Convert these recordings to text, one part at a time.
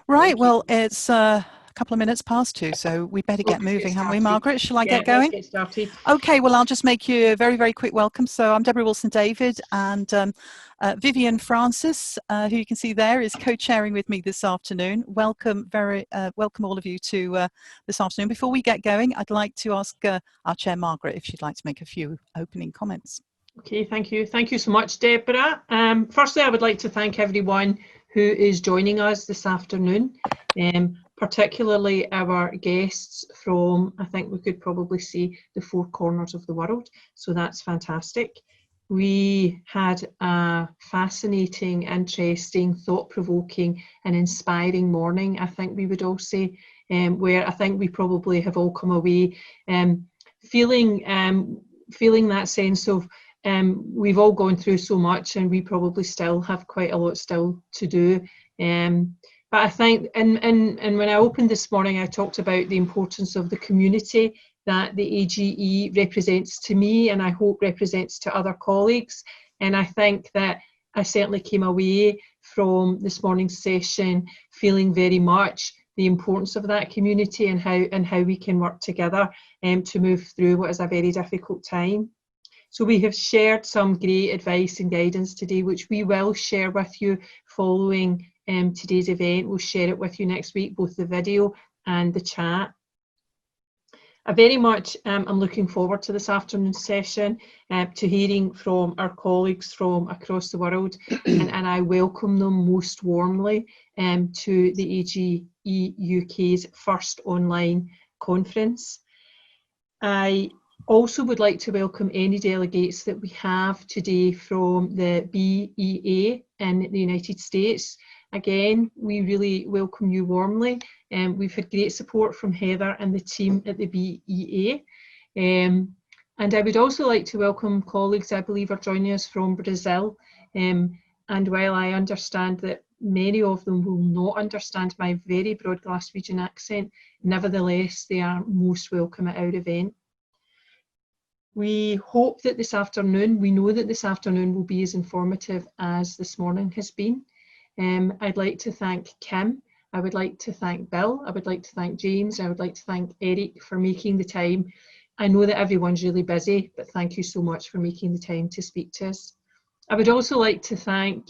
Right, Thank you. well, it's a couple of minutes past 2, so we better get moving, haven't we, Margaret? Shall I Yeah, get going? let's get started. Okay, well, I'll just make you a very, very quick welcome. So I'm Deborah Wilson-David, and Vivian Francis, who you can see there, is co-chairing with me this afternoon. Welcome, welcome all of you to this afternoon. Before we get going, I'd like to ask our chair, Margaret, if she'd like to make a few opening comments. Okay, thank you. Thank you so much, Deborah. Firstly, I would like to thank everyone who is joining us this afternoon, particularly our guests from, I think we could probably see the 4 corners of the world, so that's fantastic. We had a fascinating, interesting, thought-provoking and inspiring morning, I think we would all say, where I think we probably have all come away feeling that sense of we've all gone through so much, and we probably still have quite a lot still to do. But I think, and when I opened this morning, I talked about the importance of the community that the AJE represents to me, and I hope represents to other colleagues. And I think that I certainly came away from this morning's session feeling very much the importance of that community and how we can work together to move through what is a very difficult time. So we have shared some great advice and guidance today, which we will share with you following today's event. We'll share it with you next week, both the video and the chat. I very much am looking forward to this afternoon's session, to hearing from our colleagues from across the world, and I welcome them most warmly to the AJE UK's first online conference. I also would like to welcome any delegates that we have today from the BEA in the United States. Again, we really welcome you warmly. We've had great support from Heather and the team at the BEA. And I would also like to welcome colleagues I believe are joining us from Brazil. And while I understand that many of them will not understand my very broad Glaswegian accent, nevertheless, they are most welcome at our event. We hope that this afternoon, we know that this afternoon will be as informative as this morning has been. I'd like to thank Kim, I would like to thank Bill, I would like to thank James, I would like to thank Eric for making the time. I know that everyone's really busy, but thank you so much for making the time to speak to us. I would also like to thank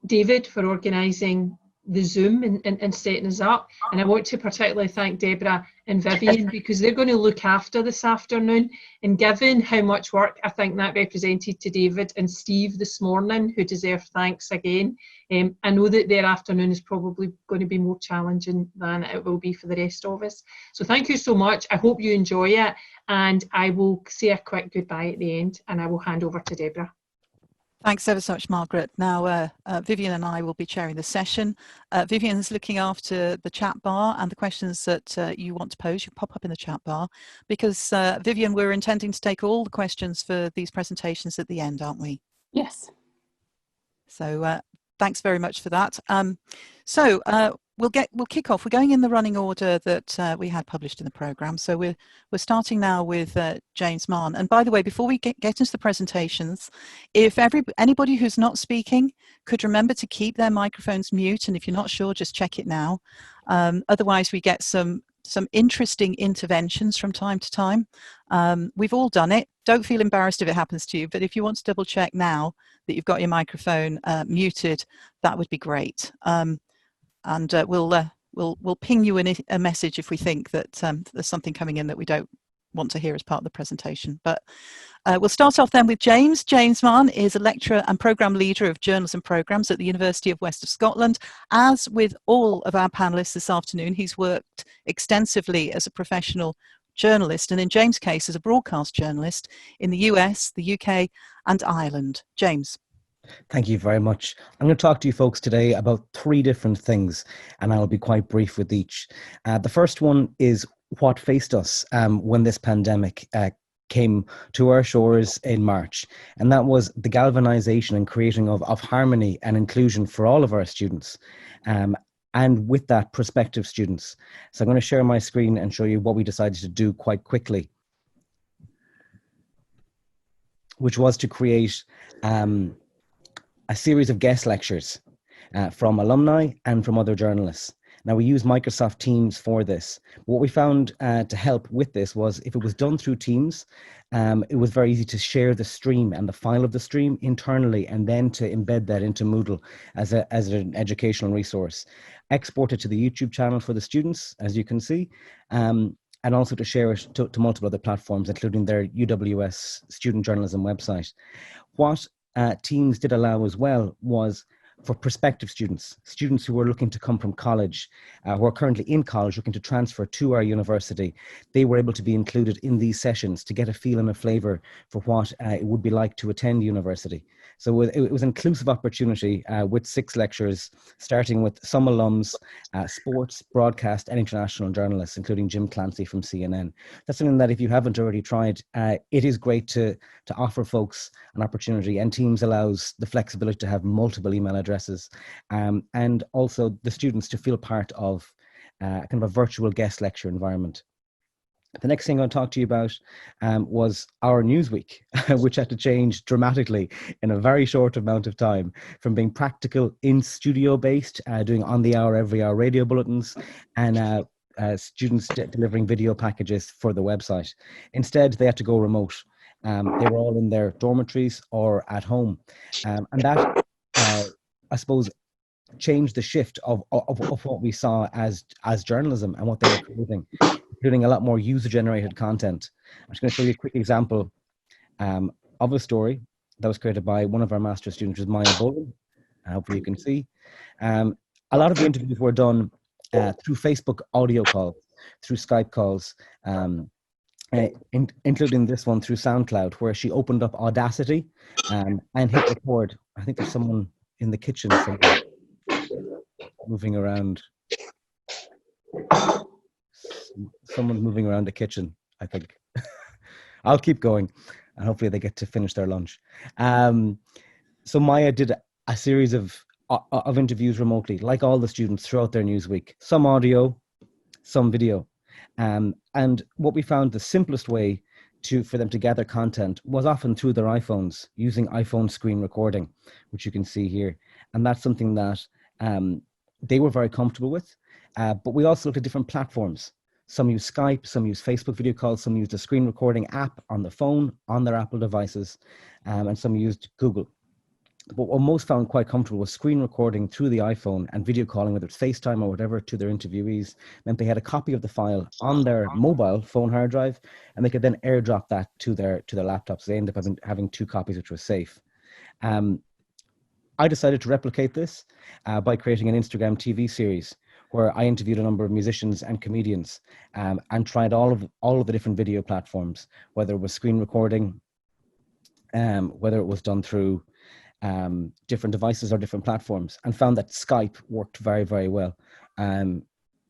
David for organising the Zoom and setting us up, and I want to particularly thank Deborah and Vivian because they're going to look after this afternoon, and given how much work I think that represented to David and Steve this morning, who deserve thanks again, I know that their afternoon is probably going to be more challenging than it will be for the rest of us. So thank you so much. I hope you enjoy it, and I will say a quick goodbye at the end, and I will hand over to Deborah. Thanks ever so much, Margaret. Now, Vivian and I will be chairing the session. Vivian's looking after the chat bar, and the questions that you want to pose, you pop up in the chat bar, because Vivian, we're intending to take all the questions for these presentations at the end, aren't we? Yes. So thanks very much for that. We'll kick off. We're going in the running order that we had published in the programme. So we're starting now with James Mann. And by the way, before we get into the presentations, if anybody who's not speaking could remember to keep their microphones mute, and if you're not sure, just check it now. Otherwise, we get some interesting interventions from time to time. We've all done it. Don't feel embarrassed if it happens to you, but if you want to double check now that you've got your microphone muted, that would be great. And we'll ping you a message if we think that there's something coming in that we don't want to hear as part of the presentation. But we'll start off then with James. James Mann is a lecturer and programme leader of journalism programmes at the University of West of Scotland. As with all of our panellists this afternoon, he's worked extensively as a professional journalist, and in James' case as a broadcast journalist in the US, the UK and Ireland. James. Thank you very much. I'm going to talk to you folks today about 3 different things, and I'll be quite brief with each. The first one is what faced us when this pandemic came to our shores in March, and that was the galvanization and creating of harmony and inclusion for all of our students, and with that, prospective students. So I'm going to share my screen and show you what we decided to do quite quickly, which was to create a series of guest lectures from alumni and from other journalists. Now, we use Microsoft Teams for this. What we found to help with this was if it was done through Teams, it was very easy to share the stream and the file of the stream internally, and then to embed that into Moodle as an educational resource. Export it to the YouTube channel for the students, as you can see, and also to share it to multiple other platforms, including their UWS student journalism website. What Teams did allow as well was for prospective students who were looking to come from college, who are currently in college, looking to transfer to our university. They were able to be included in these sessions to get a feel and a flavour for what it would be like to attend university. So it was an inclusive opportunity with 6 lectures, starting with some alums, sports, broadcast and international journalists, including Jim Clancy from CNN. That's something that if you haven't already tried, it is great to offer folks an opportunity, and Teams allows the flexibility to have multiple email addresses, and also the students to feel part of kind of a virtual guest lecture environment. The next thing I'll talk to you about was our Newsweek, which had to change dramatically in a very short amount of time, from being practical in studio based, doing on the hour, every hour radio bulletins, and students delivering video packages for the website. Instead, they had to go remote. They were all in their dormitories or at home. And that, I suppose, changed the shift of what we saw as journalism and what they were creating, including a lot more user-generated content. I'm just going to show you a quick example of a story that was created by one of our master's students, which is Maya Boland. Hopefully you can see. A lot of the interviews were done through Facebook audio calls, through Skype calls, including this one through SoundCloud, where she opened up Audacity and hit record. I think there's someone in the kitchen somewhere moving around. Someone's moving around the kitchen, I think. I'll keep going, and hopefully they get to finish their lunch. So Maya did a series of interviews remotely, like all the students throughout their Newsweek. Some audio, some video. And what we found the simplest way for them to gather content was often through their iPhones, using iPhone screen recording, which you can see here. And that's something that they were very comfortable with. But we also looked at different platforms. Some use Skype, some use Facebook video calls, some used a screen recording app on the phone, on their Apple devices, and some used Google. But what most found quite comfortable was screen recording through the iPhone, and video calling, whether it's FaceTime or whatever, to their interviewees, meant they had a copy of the file on their mobile phone hard drive, and they could then airdrop that to their laptops. They ended up having 2 copies, which was safe. I decided to replicate this by creating an Instagram TV series where I interviewed a number of musicians and comedians, and tried all of the different video platforms, whether it was screen recording, whether it was done through different devices or different platforms, and found that Skype worked very, very well.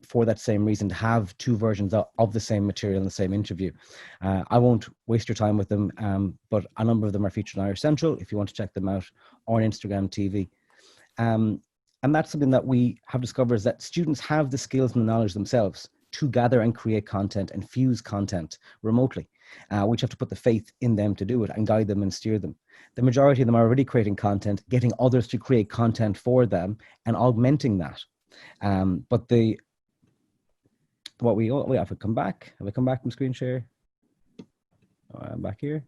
For that same reason, to have 2 versions of the same material in the same interview. I won't waste your time with them, but a number of them are featured on Irish Central if you want to check them out, or on Instagram TV. And that's something that we have discovered, is that students have the skills and the knowledge themselves to gather and create content and fuse content remotely. We just have to put the faith in them to do it and guide them and steer them. The majority of them are already creating content, getting others to create content for them and augmenting that. But have we come back? Have we come back from screen share? I'm back here.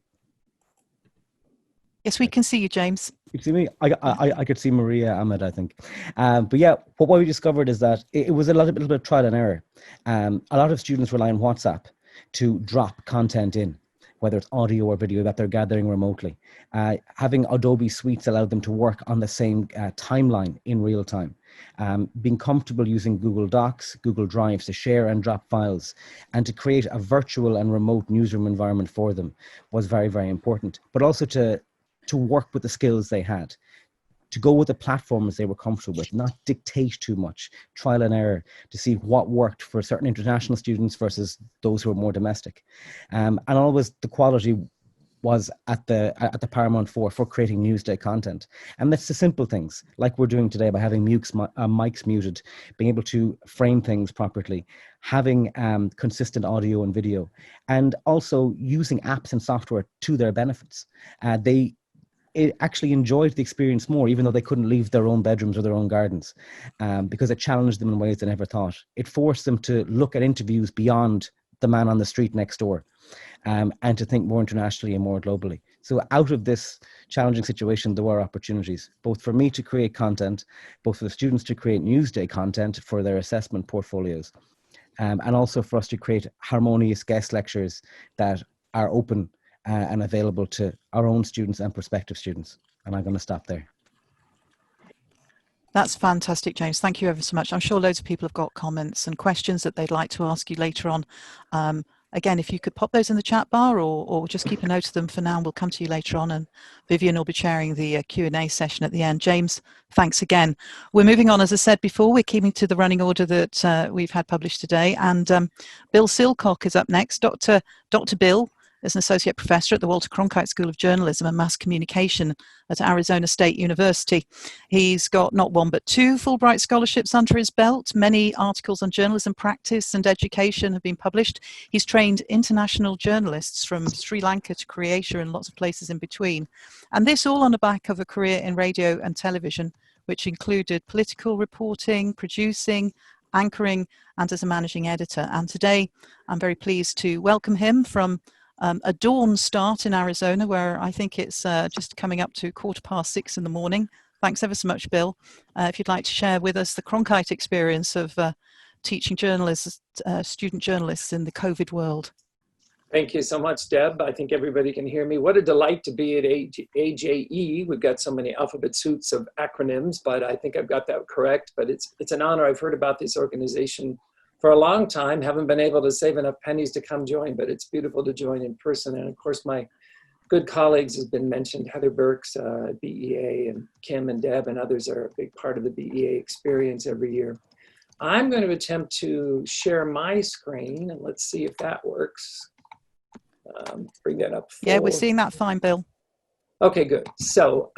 Yes, we can see you, James. You see me? I could see Maria Ahmed, I think. But yeah, what we discovered is that it was a little bit of trial and error. A lot of students rely on WhatsApp to drop content in, whether it's audio or video that they're gathering remotely. Having Adobe Suites allowed them to work on the same timeline in real time. Being comfortable using Google Docs, Google Drives to share and drop files, and to create a virtual and remote newsroom environment for them was very, very important. But also to work with the skills they had, to go with the platforms they were comfortable with, not dictate too much, trial and error to see what worked for certain international students versus those who were more domestic. And always the quality was at the paramount for creating Newsday content. And that's the simple things, like we're doing today by having mics muted, being able to frame things properly, having consistent audio and video, and also using apps and software to their benefits. actually enjoyed the experience more, even though they couldn't leave their own bedrooms or their own gardens, because it challenged them in ways they never thought. It forced them to look at interviews beyond the man on the street next door, and to think more internationally and more globally. So out of this challenging situation, there were opportunities, both for me to create content, both for the students to create Newsday content for their assessment portfolios, and also for us to create harmonious guest lectures that are open and available to our own students and prospective students. And I'm going to stop there. That's fantastic, James. Thank you ever so much. I'm sure loads of people have got comments and questions that they'd like to ask you later on. Again, if you could pop those in the chat bar, or just keep a note of them for now, and we'll come to you later on, and Vivian will be chairing the Q&A session at the end. James, thanks again. We're moving on, as I said before, we're keeping to the running order that we've had published today, and Bill Silcock is up next. Dr. Bill is an associate professor at the Walter Cronkite School of Journalism and Mass Communication at Arizona State University. He's got not one but two Fulbright scholarships under his belt. Many articles on journalism practice and education have been published. He's trained international journalists from Sri Lanka to Croatia and lots of places in between. And this all on the back of a career in radio and television, which included political reporting, producing, anchoring, and as a managing editor. And today I'm very pleased to welcome him from a dawn start in Arizona, where I think it's just coming up to 6:15 in the morning. Thanks ever so much, Bill. If you'd like to share with us the Cronkite experience of teaching journalists, student journalists in the COVID world. Thank you so much, Deb. I think everybody can hear me. What a delight to be at AJE. We've got so many alphabet soups of acronyms, but I think I've got that correct. But it's an honor. I've heard about this organization for a long time, haven't been able to save enough pennies to come join, but it's beautiful to join in person. And of course, my good colleagues has been mentioned, Heather Burks at BEA, and Kim and Deb and others are a big part of the BEA experience every year. I'm going to attempt to share my screen, and let's see if that works. Bring that up. Yeah, we're seeing that fine, Bill. Okay, good. So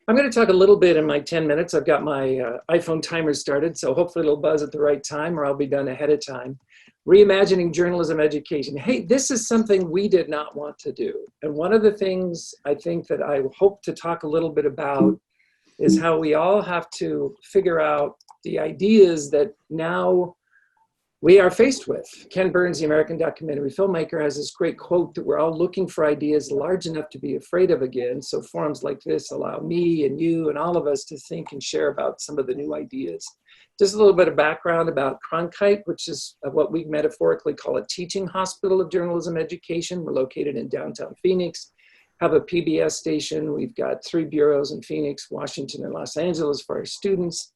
I'm going to talk a little bit in my 10 minutes. I've got my iPhone timer started, so hopefully it'll buzz at the right time, or I'll be done ahead of time. Reimagining journalism education. Hey, this is something we did not want to do. And one of the things I think that I hope to talk a little bit about is how we all have to figure out the ideas that now we are faced with. Ken Burns, the American documentary filmmaker, has this great quote that we're all looking for ideas large enough to be afraid of again. So forums like this allow me and you and all of us to think and share about some of the new ideas. Just a little bit of background about Cronkite, which is what we metaphorically call a teaching hospital of journalism education. We're located in downtown Phoenix, have a PBS station. We've got 3 bureaus in Phoenix, Washington, and Los Angeles for our students.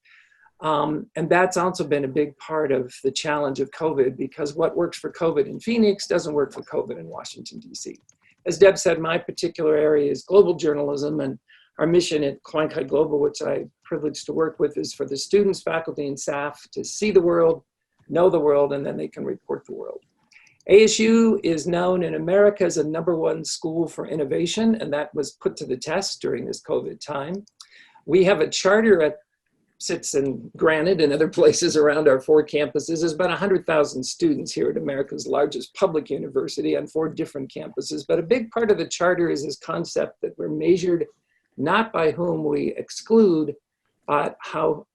And that's also been a big part of the challenge of COVID, because what works for COVID in Phoenix doesn't work for COVID in Washington, D.C. As Deb said, my particular area is global journalism, and our mission at Cronkite Global, which I'm privileged to work with, is for the students, faculty, and staff to see the world, know the world, and then they can report the world. ASU is known in America as a #1 school for innovation, and that was put to the test during this COVID time. We have a charter at sits in Granite and other places around our 4 campuses. There's about 100,000 students here at America's largest public university on 4 different campuses. But a big part of the charter is this concept that we're measured not by whom we exclude, but how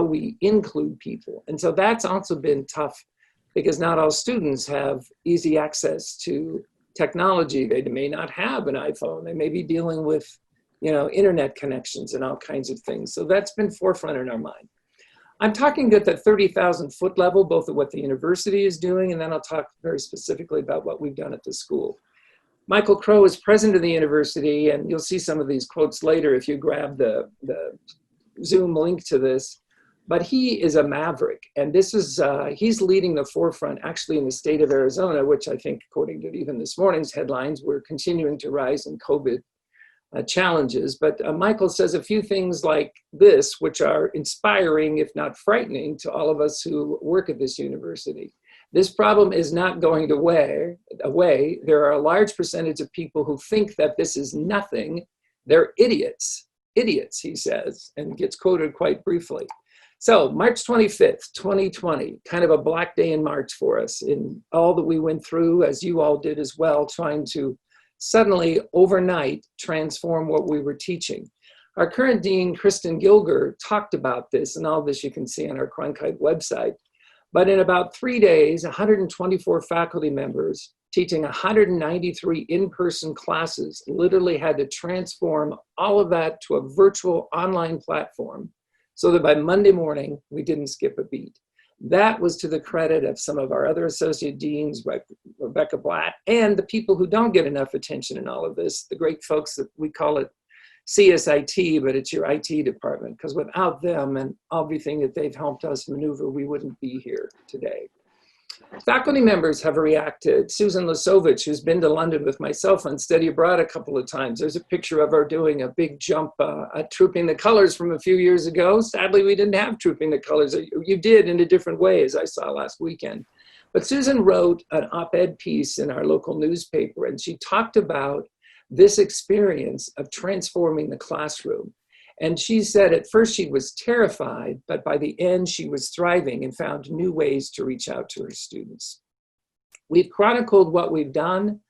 we include people. And so that's also been tough, because not all students have easy access to technology. They may not have an iPhone. They may be dealing with internet connections and all kinds of things. So that's been forefront in our mind. I'm talking at the 30,000 foot level, both of what the university is doing, and then I'll talk very specifically about what we've done at the school. Michael Crow is president of the university, and you'll see some of these quotes later if you grab the Zoom link to this. But he is a maverick, and this is he's leading the forefront actually in the state of Arizona, which I think, according to even this morning's headlines, we're continuing to rise in COVID challenges. But Michael says a few things like this, which are inspiring, if not frightening, to all of us who work at this university. This problem is not going away. There are a large percentage of people who think that this is nothing. They're idiots, he says, and gets quoted quite briefly. So March 25th, 2020, kind of a black day in March for us, in all that we went through, as you all did as well, trying to suddenly overnight transform what we were teaching. Our current dean, Kristen Gilger, talked about this, and all this you can see on our Cronkite website. But in about 3 days, 124 faculty members teaching 193 in-person classes literally had to transform all of that to a virtual online platform so that by Monday morning, we didn't skip a beat. That was to the credit of some of our other associate deans, like Rebecca Blatt, and the people who don't get enough attention in all of this, the great folks that we call it CSIT, but it's your IT department, because without them and everything that they've helped us maneuver, we wouldn't be here today. Faculty members have reacted. Susan Lasovich, who's been to London with myself on Study Abroad a couple of times, there's a picture of her doing a big jump at Trooping the Colors from a few years ago. Sadly, we didn't have Trooping the Colors. You did in a different way, as I saw last weekend. But Susan wrote an op-ed piece in our local newspaper, and she talked about this experience of transforming the classroom. And she said at first she was terrified, but by the end she was thriving and found new ways to reach out to her students. We've chronicled what we've done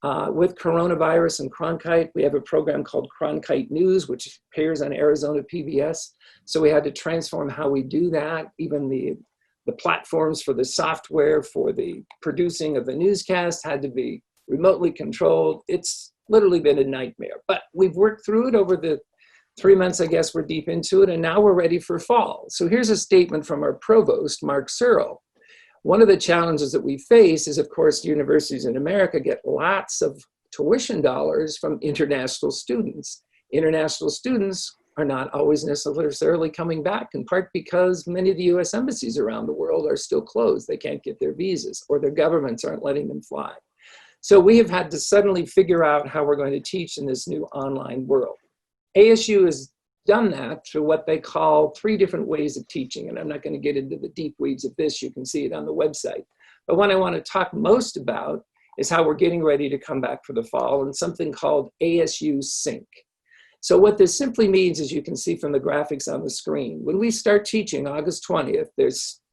with coronavirus and Cronkite. We have a program called Cronkite News, which appears on Arizona PBS. So we had to transform how we do that. Even the platforms for the software for the producing of the newscast had to be remotely controlled. It's literally been a nightmare, but we've worked through it over the 3 months, I guess we're deep into it, and now we're ready for fall. So here's a statement from our provost, Mark Searle. One of the challenges that we face is, of course, universities in America get lots of tuition dollars from international students. International students are not always necessarily coming back, in part because many of the US embassies around the world are still closed. They can't get their visas, or their governments aren't letting them fly. So we have had to suddenly figure out how we're going to teach in this new online world. ASU has done that through what they call 3 different ways of teaching. And I'm not going to get into the deep weeds of this. You can see it on the website. But what I want to talk most about is how we're getting ready to come back for the fall and something called ASU Sync. So what this simply means, as you can see from the graphics on the screen, when we start teaching August 20th,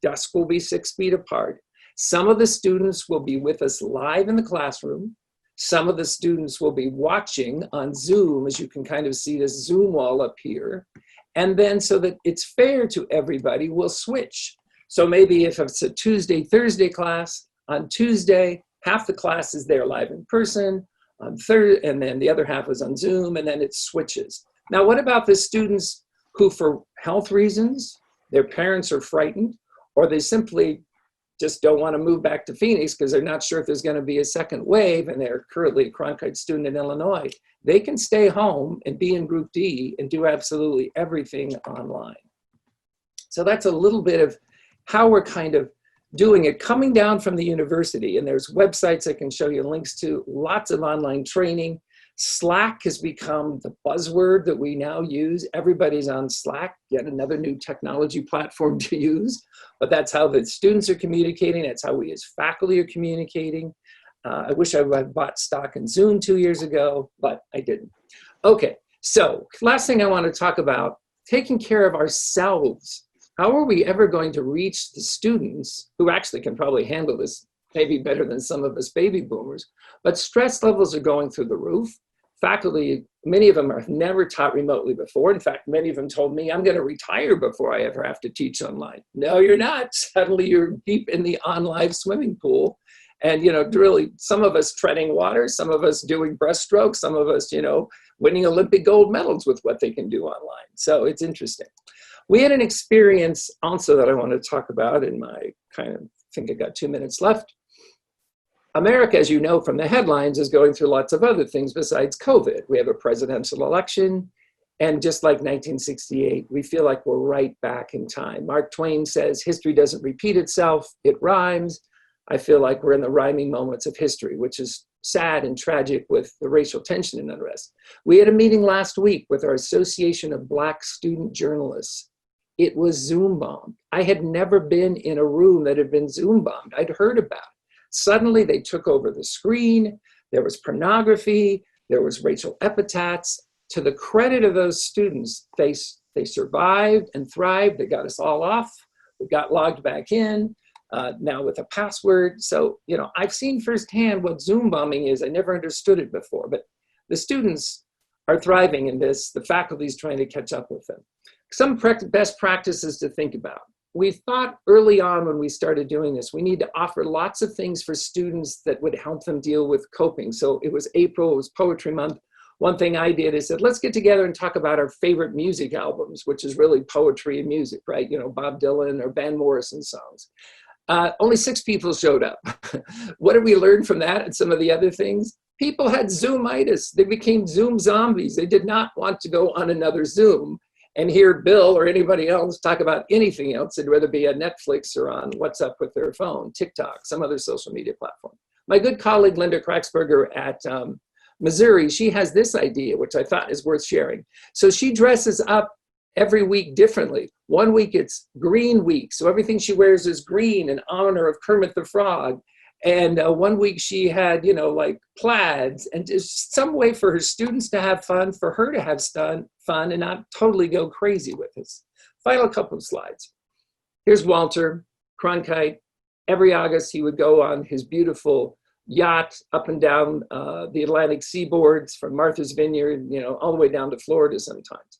desk will be 6 feet apart. Some of the students will be with us live in the classroom. Some of the students will be watching on Zoom, as you can kind of see this Zoom wall up here. And then so that it's fair to everybody, we'll switch. So maybe if it's a Tuesday, Thursday class, on Tuesday, half the class is there live in person, on Thursday, and then the other half is on Zoom, and then it switches. Now, what about the students who, for health reasons, their parents are frightened, or they simply just don't want to move back to Phoenix because they're not sure if there's going to be a second wave, and they're currently a Cronkite student in Illinois? They can stay home and be in Group D and do absolutely everything online. So that's a little bit of how we're kind of doing it, coming down from the university. And there's websites I can show you links to, lots of online training. Slack has become the buzzword that we now use. Everybody's on Slack, yet another new technology platform to use. But that's how the students are communicating. That's how we as faculty are communicating. I wish I had bought stock in Zoom 2 years ago, but I didn't. Okay, so last thing I want to talk about, taking care of ourselves. How are we ever going to reach the students who actually can probably handle this maybe better than some of us baby boomers? But stress levels are going through the roof. Faculty, many of them have never taught remotely before. In fact, many of them told me, I'm going to retire before I ever have to teach online. No, you're not. Suddenly you're deep in the on-live swimming pool. And, really, some of us treading water, some of us doing breaststroke, some of us, winning Olympic gold medals with what they can do online. So it's interesting. We had an experience also that I want to talk about in my I think I got 2 minutes left. America, as you know from the headlines, is going through lots of other things besides COVID. We have a presidential election, and just like 1968, we feel like we're right back in time. Mark Twain says, history doesn't repeat itself, it rhymes. I feel like we're in the rhyming moments of history, which is sad and tragic with the racial tension and unrest. We had a meeting last week with our Association of Black Student Journalists. It was Zoom bombed. I had never been in a room that had been Zoom bombed. I'd heard about it. Suddenly they took over the screen. There was pornography. There was racial epithets. To the credit of those students, they survived and thrived. They got us all off. We got logged back in. now with a password. So, you know, I've seen firsthand what Zoom bombing is. I never understood it before, but the students are thriving in this. The faculty is trying to catch up with them. Some best practices to think about. We thought early on when we started doing this, we need to offer lots of things for students that would help them deal with coping. So it was April, it was Poetry Month. One thing I did is said, let's get together and talk about our favorite music albums, which is really poetry and music, right? You know, Bob Dylan or Van Morrison songs. Only 6 people showed up. What did we learn from that and some of the other things? People had Zoomitis. They became Zoom zombies. They did not want to go on another Zoom and hear Bill or anybody else talk about anything else. They'd rather be on Netflix or on What's Up with their phone, TikTok, some other social media platform. My good colleague, Linda Kraxberger at Missouri, she has this idea, which I thought is worth sharing. So she dresses up every week differently. One week it's Green Week, so everything she wears is green in honor of Kermit the Frog. And one week she had, you know, like plaids, and just some way for her students to have fun, for her to have fun and not totally go crazy with this. Final couple of slides. Here's Walter Cronkite. Every August he would go on his beautiful yacht up and down the Atlantic seaboards from Martha's Vineyard, you know, all the way down to Florida sometimes.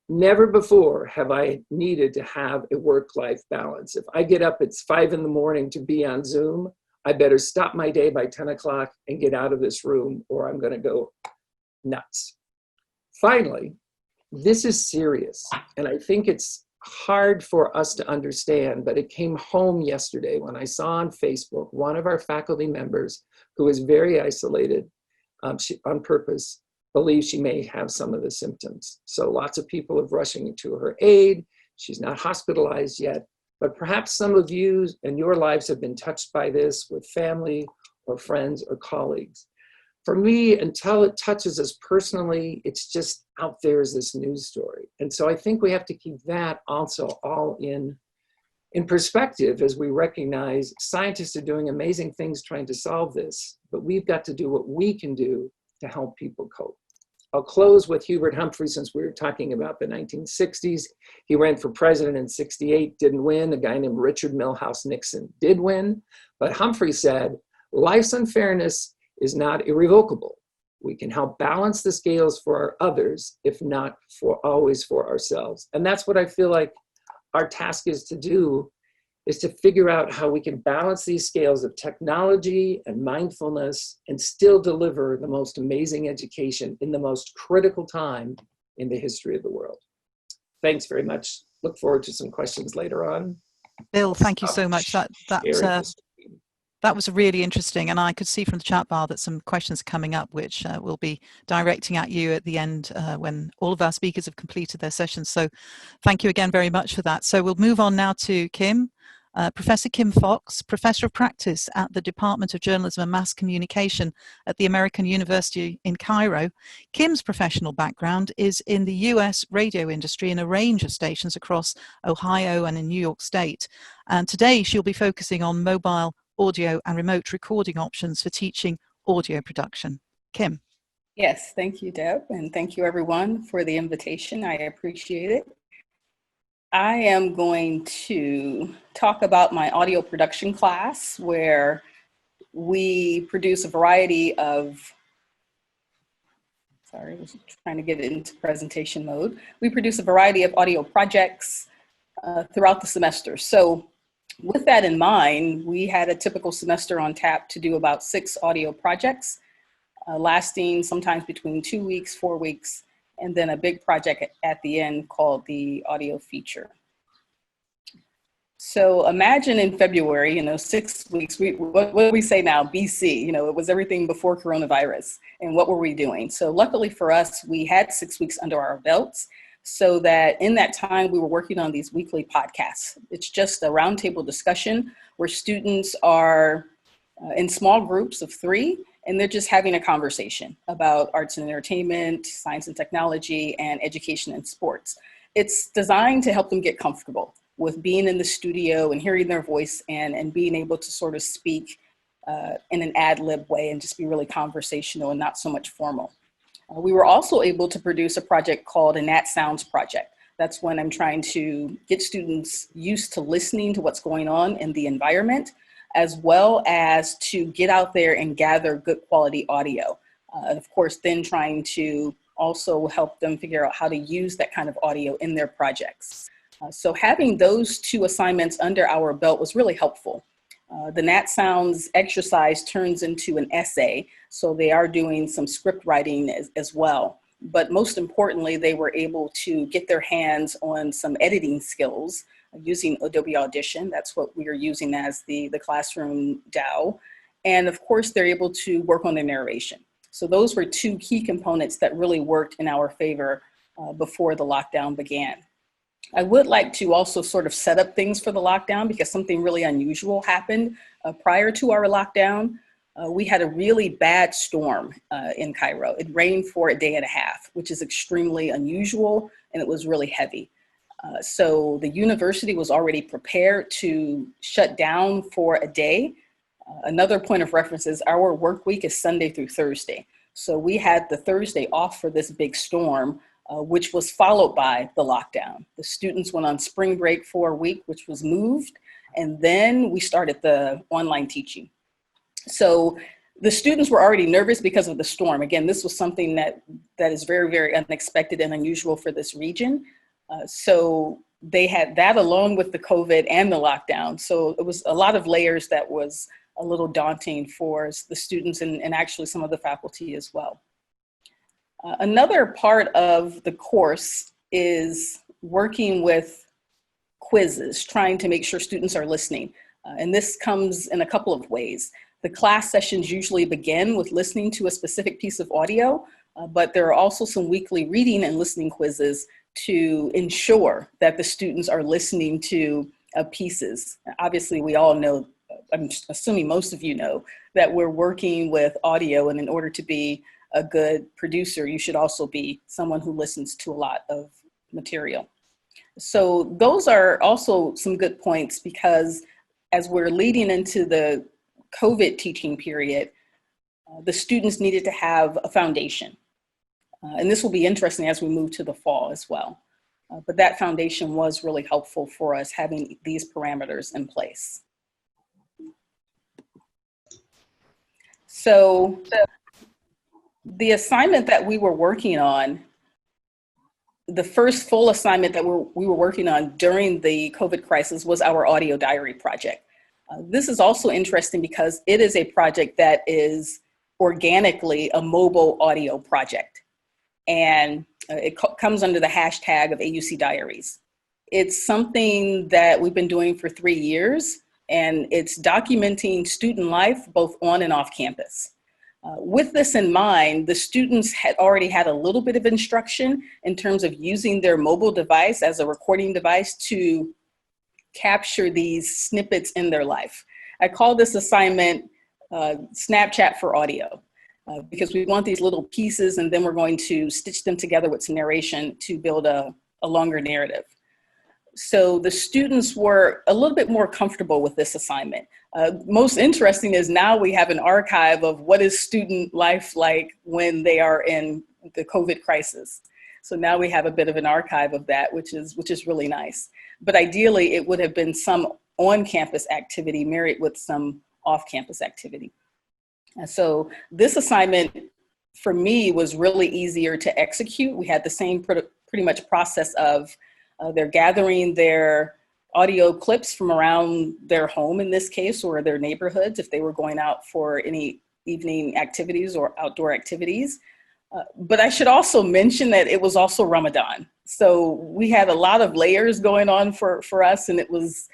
Never before have I needed to have a work-life balance. If I get up at 5 in the morning to be on Zoom, I better stop my day by 10 o'clock and get out of this room, or I'm going to go nuts. Finally, this is serious, and I think it's hard for us to understand, but it came home yesterday when I saw on Facebook one of our faculty members who is very isolated on purpose, believes she may have some of the symptoms. So lots of people are rushing to her aid. She's not hospitalized yet, but perhaps some of you and your lives have been touched by this with family or friends or colleagues. For me, until it touches us personally, it's just out there as this news story. And so I think we have to keep that also all in perspective as we recognize scientists are doing amazing things trying to solve this, but we've got to do what we can do to help people cope. I'll close with Hubert Humphrey, since we were talking about the 1960s. He ran for president in '68, didn't win. A guy named Richard Milhouse Nixon did win. But Humphrey said, life's unfairness is not irrevocable. We can help balance the scales for our others, if not for always for ourselves. And that's what I feel like our task is to do, is to figure out how we can balance these scales of technology and mindfulness and still deliver the most amazing education in the most critical time in the history of the world. Thanks very much. Look forward to some questions later on. Bill, thank you so much. That was really interesting, and I could see from the chat bar that some questions are coming up, which we'll be directing at you at the end when all of our speakers have completed their sessions. So thank you again very much for that. So we'll move on now to Kim. Professor Kim Fox, Professor of Practice at the Department of Journalism and Mass Communication at the American University in Cairo. Kim's professional background is in the US radio industry in a range of stations across Ohio and in New York State. And today she'll be focusing on mobile audio and remote recording options for teaching audio production. Kim. Yes, thank you, Deb, and thank you everyone for the invitation. I appreciate it. I am going to talk about my audio production class, where we produce a variety of, sorry, I was trying to get it into presentation mode. We produce a variety of audio projects throughout the semester. So with that in mind, we had a typical semester on tap to do about 6 audio projects, lasting sometimes between 2 weeks, 4 weeks, and then a big project at the end called the audio feature. So imagine in February, 6 weeks, what do we say now, BC, it was everything before coronavirus. And what were we doing? So luckily for us, we had 6 weeks under our belts, so that in that time we were working on these weekly podcasts. It's just a roundtable discussion where students are in small groups of 3, and they're just having a conversation about arts and entertainment, science and technology, and education and sports. It's designed to help them get comfortable with being in the studio and hearing their voice and being able to sort of speak in an ad-lib way and just be really conversational and not so much formal. We were also able to produce a project called a Nat Sounds project, That's when I'm trying to get students used to listening to what's going on in the environment, as well as to get out there and gather good quality audio. And of course, then trying to also help them figure out how to use that kind of audio in their projects. So having those two assignments under our belt was really helpful. The Nat Sounds exercise turns into an essay, so they are doing some script writing as well. But most importantly, they were able to get their hands on some editing skills using Adobe Audition. That's what we are using as the classroom DAW. And of course, they're able to work on their narration. So those were two key components that really worked in our favor before the lockdown began. I would like to also sort of set up things for the lockdown because something really unusual happened prior to our lockdown. We had a really bad storm in Cairo. It rained for a day and a half, which is extremely unusual, and it was really heavy. So the university was already prepared to shut down for a day. Another point of reference is our work week is Sunday through Thursday. So we had the Thursday off for this big storm, which was followed by the lockdown. The students went on spring break for a week, which was moved, and then we started the online teaching. So the students were already nervous because of the storm. Again, this was something that is very, very unexpected and unusual for this region. So they had that along with the COVID and the lockdown. So it was a lot of layers that was a little daunting for the students and actually some of the faculty as well. Another part of the course is working with quizzes, trying to make sure students are listening. And this comes in a couple of ways. The class sessions usually begin with listening to a specific piece of audio, but there are also some weekly reading and listening quizzes to ensure that the students are listening to pieces. Obviously, we all know, I'm assuming most of you know, that we're working with audio, and in order to be a good producer, you should also be someone who listens to a lot of material. So those are also some good points because as we're leading into the COVID teaching period, the students needed to have a foundation. And this will be interesting as we move to the fall as well. But that foundation was really helpful for us having these parameters in place. So the assignment that we were working on, the first full assignment that we were working on during the COVID crisis was our audio diary project. This is also interesting because it is a project that is organically a mobile audio project. And it comes under the hashtag of AUC Diaries. It's something that we've been doing for 3 years, and it's documenting student life both on and off campus. With this in mind, the students had already had a little bit of instruction in terms of using their mobile device as a recording device to capture these snippets in their life. I call this assignment Snapchat for audio because we want these little pieces and then we're going to stitch them together with some narration to build a longer narrative. So the students were a little bit more comfortable with this assignment. Most interesting is now we have an archive of what is student life like when they are in the COVID crisis. So now we have a bit of an archive of that, which is really nice. But ideally, it would have been some on-campus activity married with some off-campus activity. So this assignment for me was really easier to execute. We had the same pretty much process of they're gathering their audio clips from around their home in this case, or their neighborhoods if they were going out for any evening activities or outdoor activities. But I should also mention that it was also Ramadan. So we had a lot of layers going on for us, and it was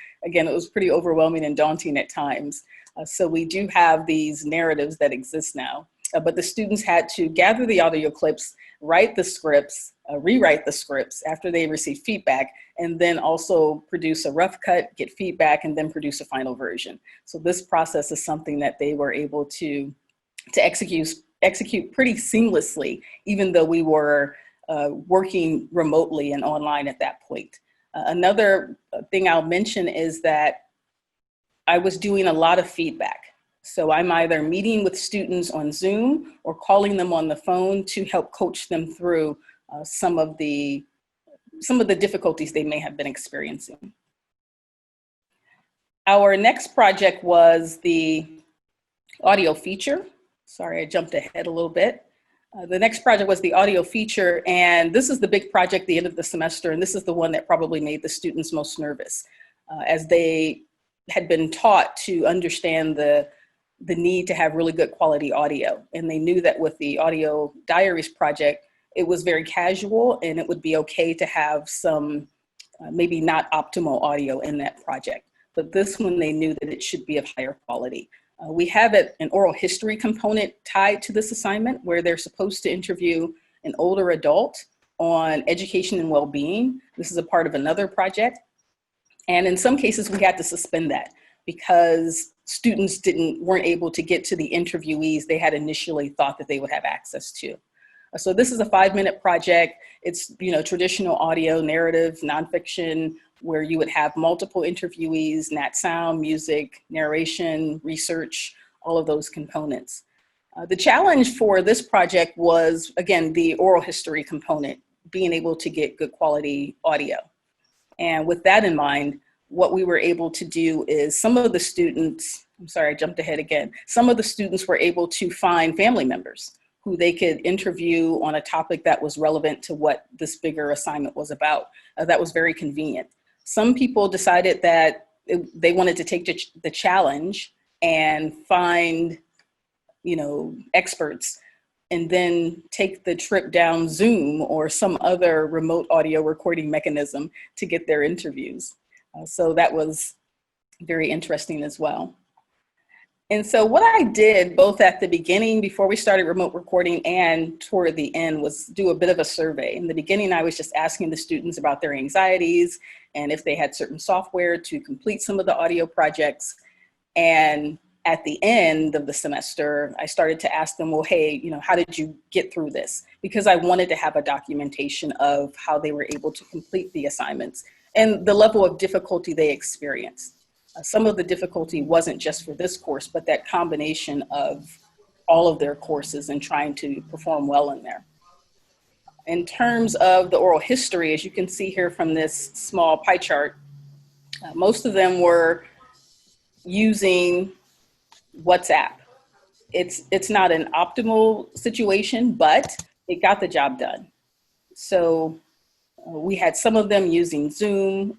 pretty overwhelming and daunting at times. So we do have these narratives that exist now, but the students had to gather the audio clips, write the scripts, rewrite the scripts after they receive feedback, and then also produce a rough cut, get feedback, and then produce a final version. So this process is something that they were able to execute pretty seamlessly, even though we were working remotely and online at that point. Another thing I'll mention is that I was doing a lot of feedback. So I'm either meeting with students on Zoom or calling them on the phone to help coach them through some of the some of the difficulties they may have been experiencing. Our next project was the audio feature. Sorry, I jumped ahead a little bit. The next project was the audio feature, and this is the big project at the end of the semester, and this is the one that probably made the students most nervous, as they had been taught to understand the need to have really good quality audio. And they knew that with the audio diaries project, it was very casual and it would be okay to have some maybe not optimal audio in that project. But this one, they knew that it should be of higher quality. We have an oral history component tied to this assignment where they're supposed to interview an older adult on education and well-being. This is a part of another project. And in some cases, we had to suspend that because students weren't able to get to the interviewees they had initially thought that they would have access to. So this is a 5-minute project. It's, traditional audio, narrative, nonfiction, where you would have multiple interviewees, nat sound, music, narration, research, all of those components. The challenge for this project was, again, the oral history component, being able to get good quality audio. And with that in mind, what we were able to do is some of the students, I'm sorry, I jumped ahead again. Some of the students were able to find family members who they could interview on a topic that was relevant to what this bigger assignment was about. That was very convenient. Some people decided that they wanted to take the challenge and find, experts, and then take the trip down Zoom or some other remote audio recording mechanism to get their interviews. So that was very interesting as well. And so what I did both at the beginning before we started remote recording and toward the end was do a bit of a survey. In the beginning, I was just asking the students about their anxieties and if they had certain software to complete some of the audio projects. And at the end of the semester, I started to ask them, well, hey, how did you get through this? Because I wanted to have a documentation of how they were able to complete the assignments and the level of difficulty they experienced. Some of the difficulty wasn't just for this course, but that combination of all of their courses and trying to perform well in there. In terms of the oral history, as you can see here from this small pie chart, most of them were using WhatsApp. It's not an optimal situation, but it got the job done. So we had some of them using Zoom.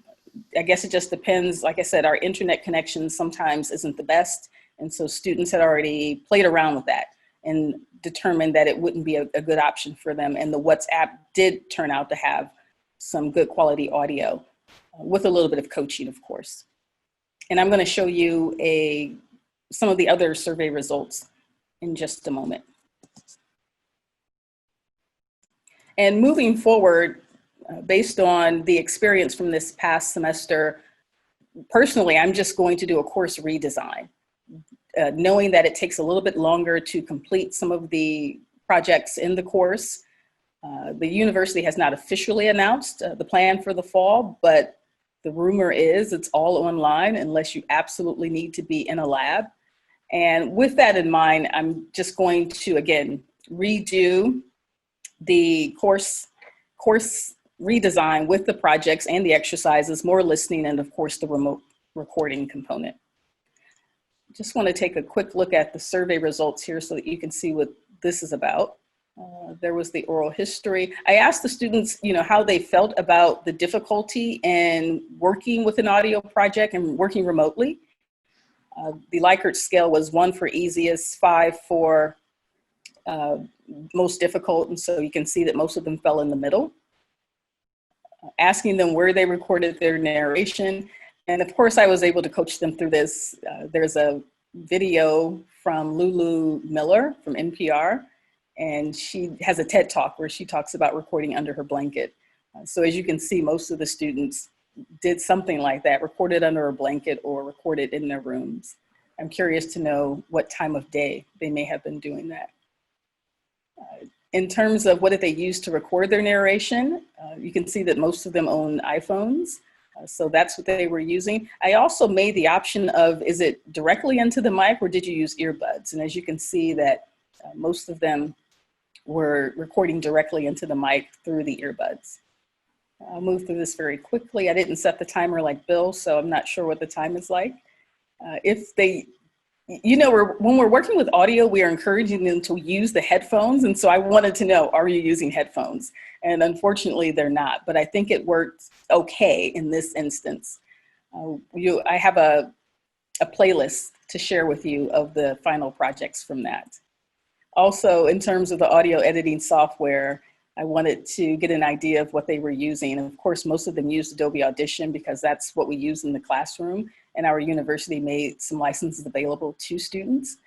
I guess it just depends. Like I said, our internet connection sometimes isn't the best. And so students had already played around with that and determined that it wouldn't be a good option for them. And the WhatsApp did turn out to have some good quality audio with a little bit of coaching, of course. And I'm going to show you some of the other survey results in just a moment. And moving forward, based on the experience from this past semester, personally, I'm just going to do a course redesign, knowing that it takes a little bit longer to complete some of the projects in the course. The university has not officially announced the plan for the fall, but the rumor is it's all online unless you absolutely need to be in a lab. And with that in mind, I'm just going to, again, redo the course redesign with the projects and the exercises, more listening, and of course the remote recording component. Just want to take a quick look at the survey results here so that you can see what this is about. There was the oral history. I asked the students, how they felt about the difficulty in working with an audio project and working remotely. The Likert scale was 1 for easiest, 5 for most difficult, and so you can see that most of them fell in the middle. Asking them where they recorded their narration. And of course, I was able to coach them through this. There's a video from Lulu Miller from NPR, and she has a TED Talk where she talks about recording under her blanket. So as you can see, most of the students did something like that, recorded under a blanket or recorded in their rooms. I'm curious to know what time of day they may have been doing that. In terms of what did they use to record their narration, you can see that most of them own iPhones. So that's what they were using. I also made the option of, is it directly into the mic or did you use earbuds? And as you can see that most of them were recording directly into the mic through the earbuds. I'll move through this very quickly. I didn't set the timer like Bill, so I'm not sure what the time is like. If they, when we're working with audio, we are encouraging them to use the headphones. And so I wanted to know, are you using headphones? And unfortunately, they're not, but I think it worked okay in this instance. I have a playlist to share with you of the final projects from that. Also, in terms of the audio editing software, I wanted to get an idea of what they were using. And of course, most of them used Adobe Audition because that's what we use in the classroom. And our university made some licenses available to students.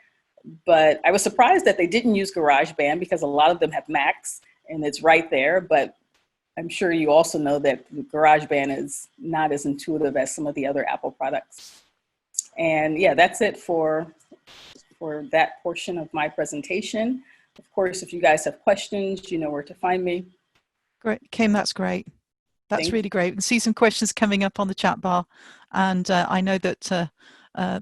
But I was surprised that they didn't use GarageBand because a lot of them have Macs and it's right there. But I'm sure you also know that GarageBand is not as intuitive as some of the other Apple products. And yeah, that's it for that portion of my presentation. Of course, if you guys have questions, you know where to find me. Great, Kim, that's great. That's really great. We can see some questions coming up on the chat bar. And I know that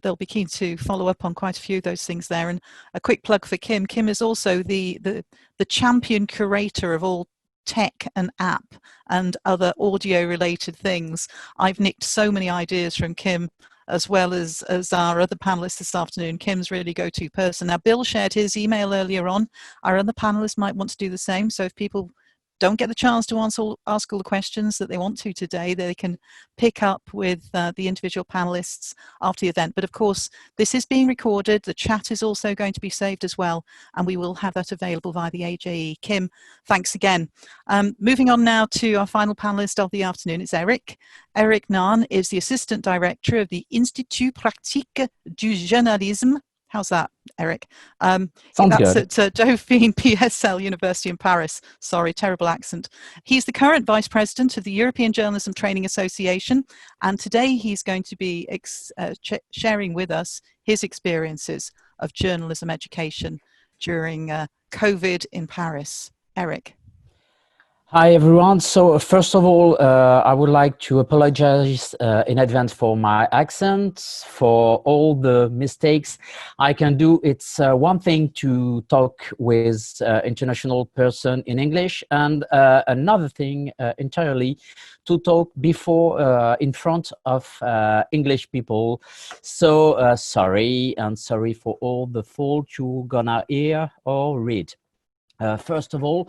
they'll be keen to follow up on quite a few of those things there. And a quick plug for Kim. Kim is also the champion curator of all tech and app and other audio related things. I've nicked so many ideas from Kim, as well as our other panelists this afternoon. Kim's really go-to person. Now, Bill shared his email earlier on. Our other panelists might want to do the same. So if people don't get the chance to ask all the questions that they want to today, they can pick up with the individual panelists after the event. But of course, this is being recorded. The chat is also going to be saved as well, and we will have that available via the AJE. Kim, thanks again. Moving on now to our final panelist of the afternoon, it's Eric. Eric Nahn is the Assistant Director of the Institut Pratique du Journalisme. How's that, Eric? Sounds that's good. at Dauphine PSL University in Paris. Sorry, terrible accent. He's the current Vice President of the European Journalism Training Association, and today he's going to be sharing with us his experiences of journalism education during COVID in Paris. Eric. Hi, everyone. So first of all, I would like to apologize in advance for my accent, for all the mistakes I can do. It's one thing to talk with international person in English, and another thing entirely to talk before in front of English people. So sorry, and sorry for all the fault you're gonna hear or read. First of all,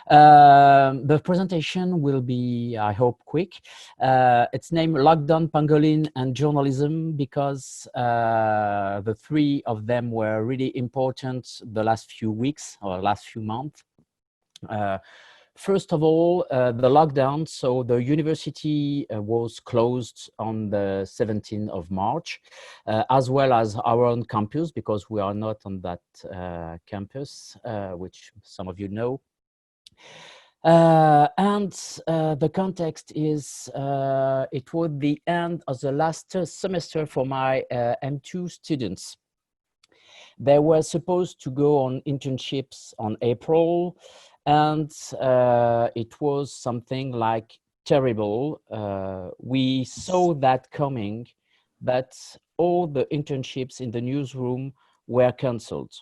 the presentation will be, I hope, quick. It's named Lockdown, Pangolin, and Journalism because the three of them were really important the last few weeks or last few months. First of all, the lockdown. So the university was closed on the 17th of March, as well as our own campus, because we are not on that campus, which some of you know. And the context is, it was the end of the last semester for my M2 students. They were supposed to go on internships on April, and it was something like terrible. We saw that coming, but all the internships in the newsroom were cancelled.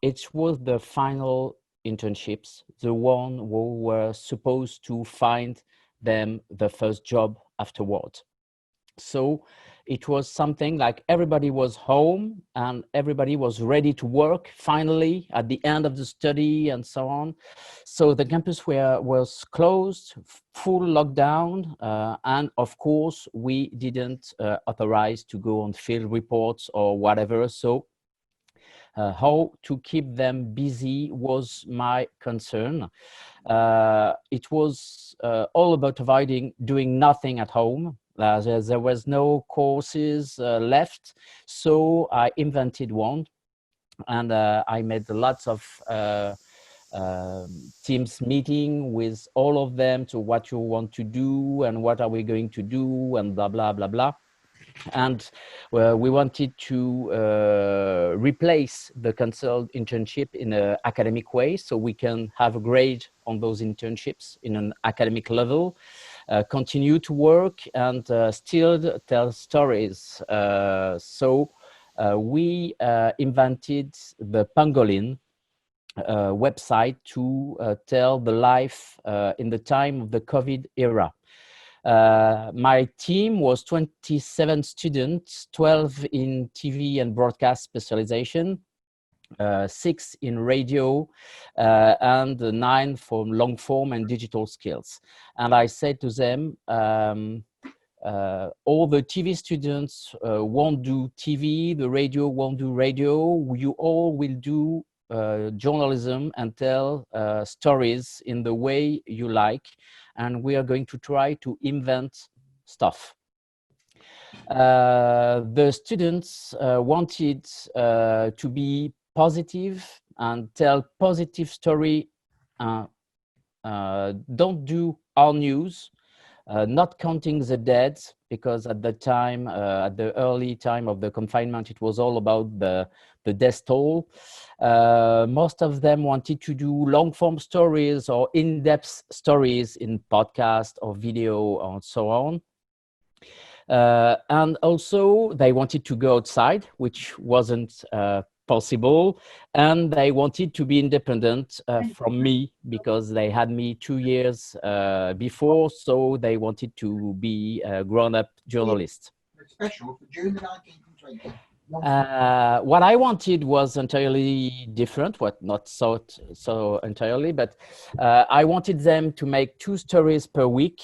It was the final internships, the one who were supposed to find them the first job afterward. So it was something like everybody was home and everybody was ready to work finally at the end of the study and so on. So the campus was closed, full lockdown, and of course we didn't authorize to go on field reports or whatever. So how to keep them busy was my concern. It was all about avoiding doing nothing at home. There was no courses left, so I invented one, and I made lots of Teams meeting with all of them to what you want to do and what are we going to do and blah, blah, blah, blah. And we wanted to replace the cancelled internship in an academic way, so we can have a grade on those internships in an academic level, continue to work and still tell stories. So we invented the pangolin, website to tell the life in the time of the COVID era. My team was 27 students, 12 in TV and broadcast specialization, 6 in radio, and 9 for long form and digital skills. And I said to them, all the TV students won't do TV, the radio won't do radio, you all will do journalism and tell stories in the way you like, and we are going to try to invent stuff. The students wanted to be positive and tell positive story. Don't do our news, not counting the dead, because at the time, at the early time of the confinement, it was all about the death toll. Most of them wanted to do long form stories or in-depth stories in podcast or video and so on. And also they wanted to go outside, which wasn't possible, and they wanted to be independent from me, because they had me 2 years before, so they wanted to be a grown-up journalist. Special for June the 19th and 20th. What I wanted was entirely different, not so entirely, but I wanted them to make 2 stories per week,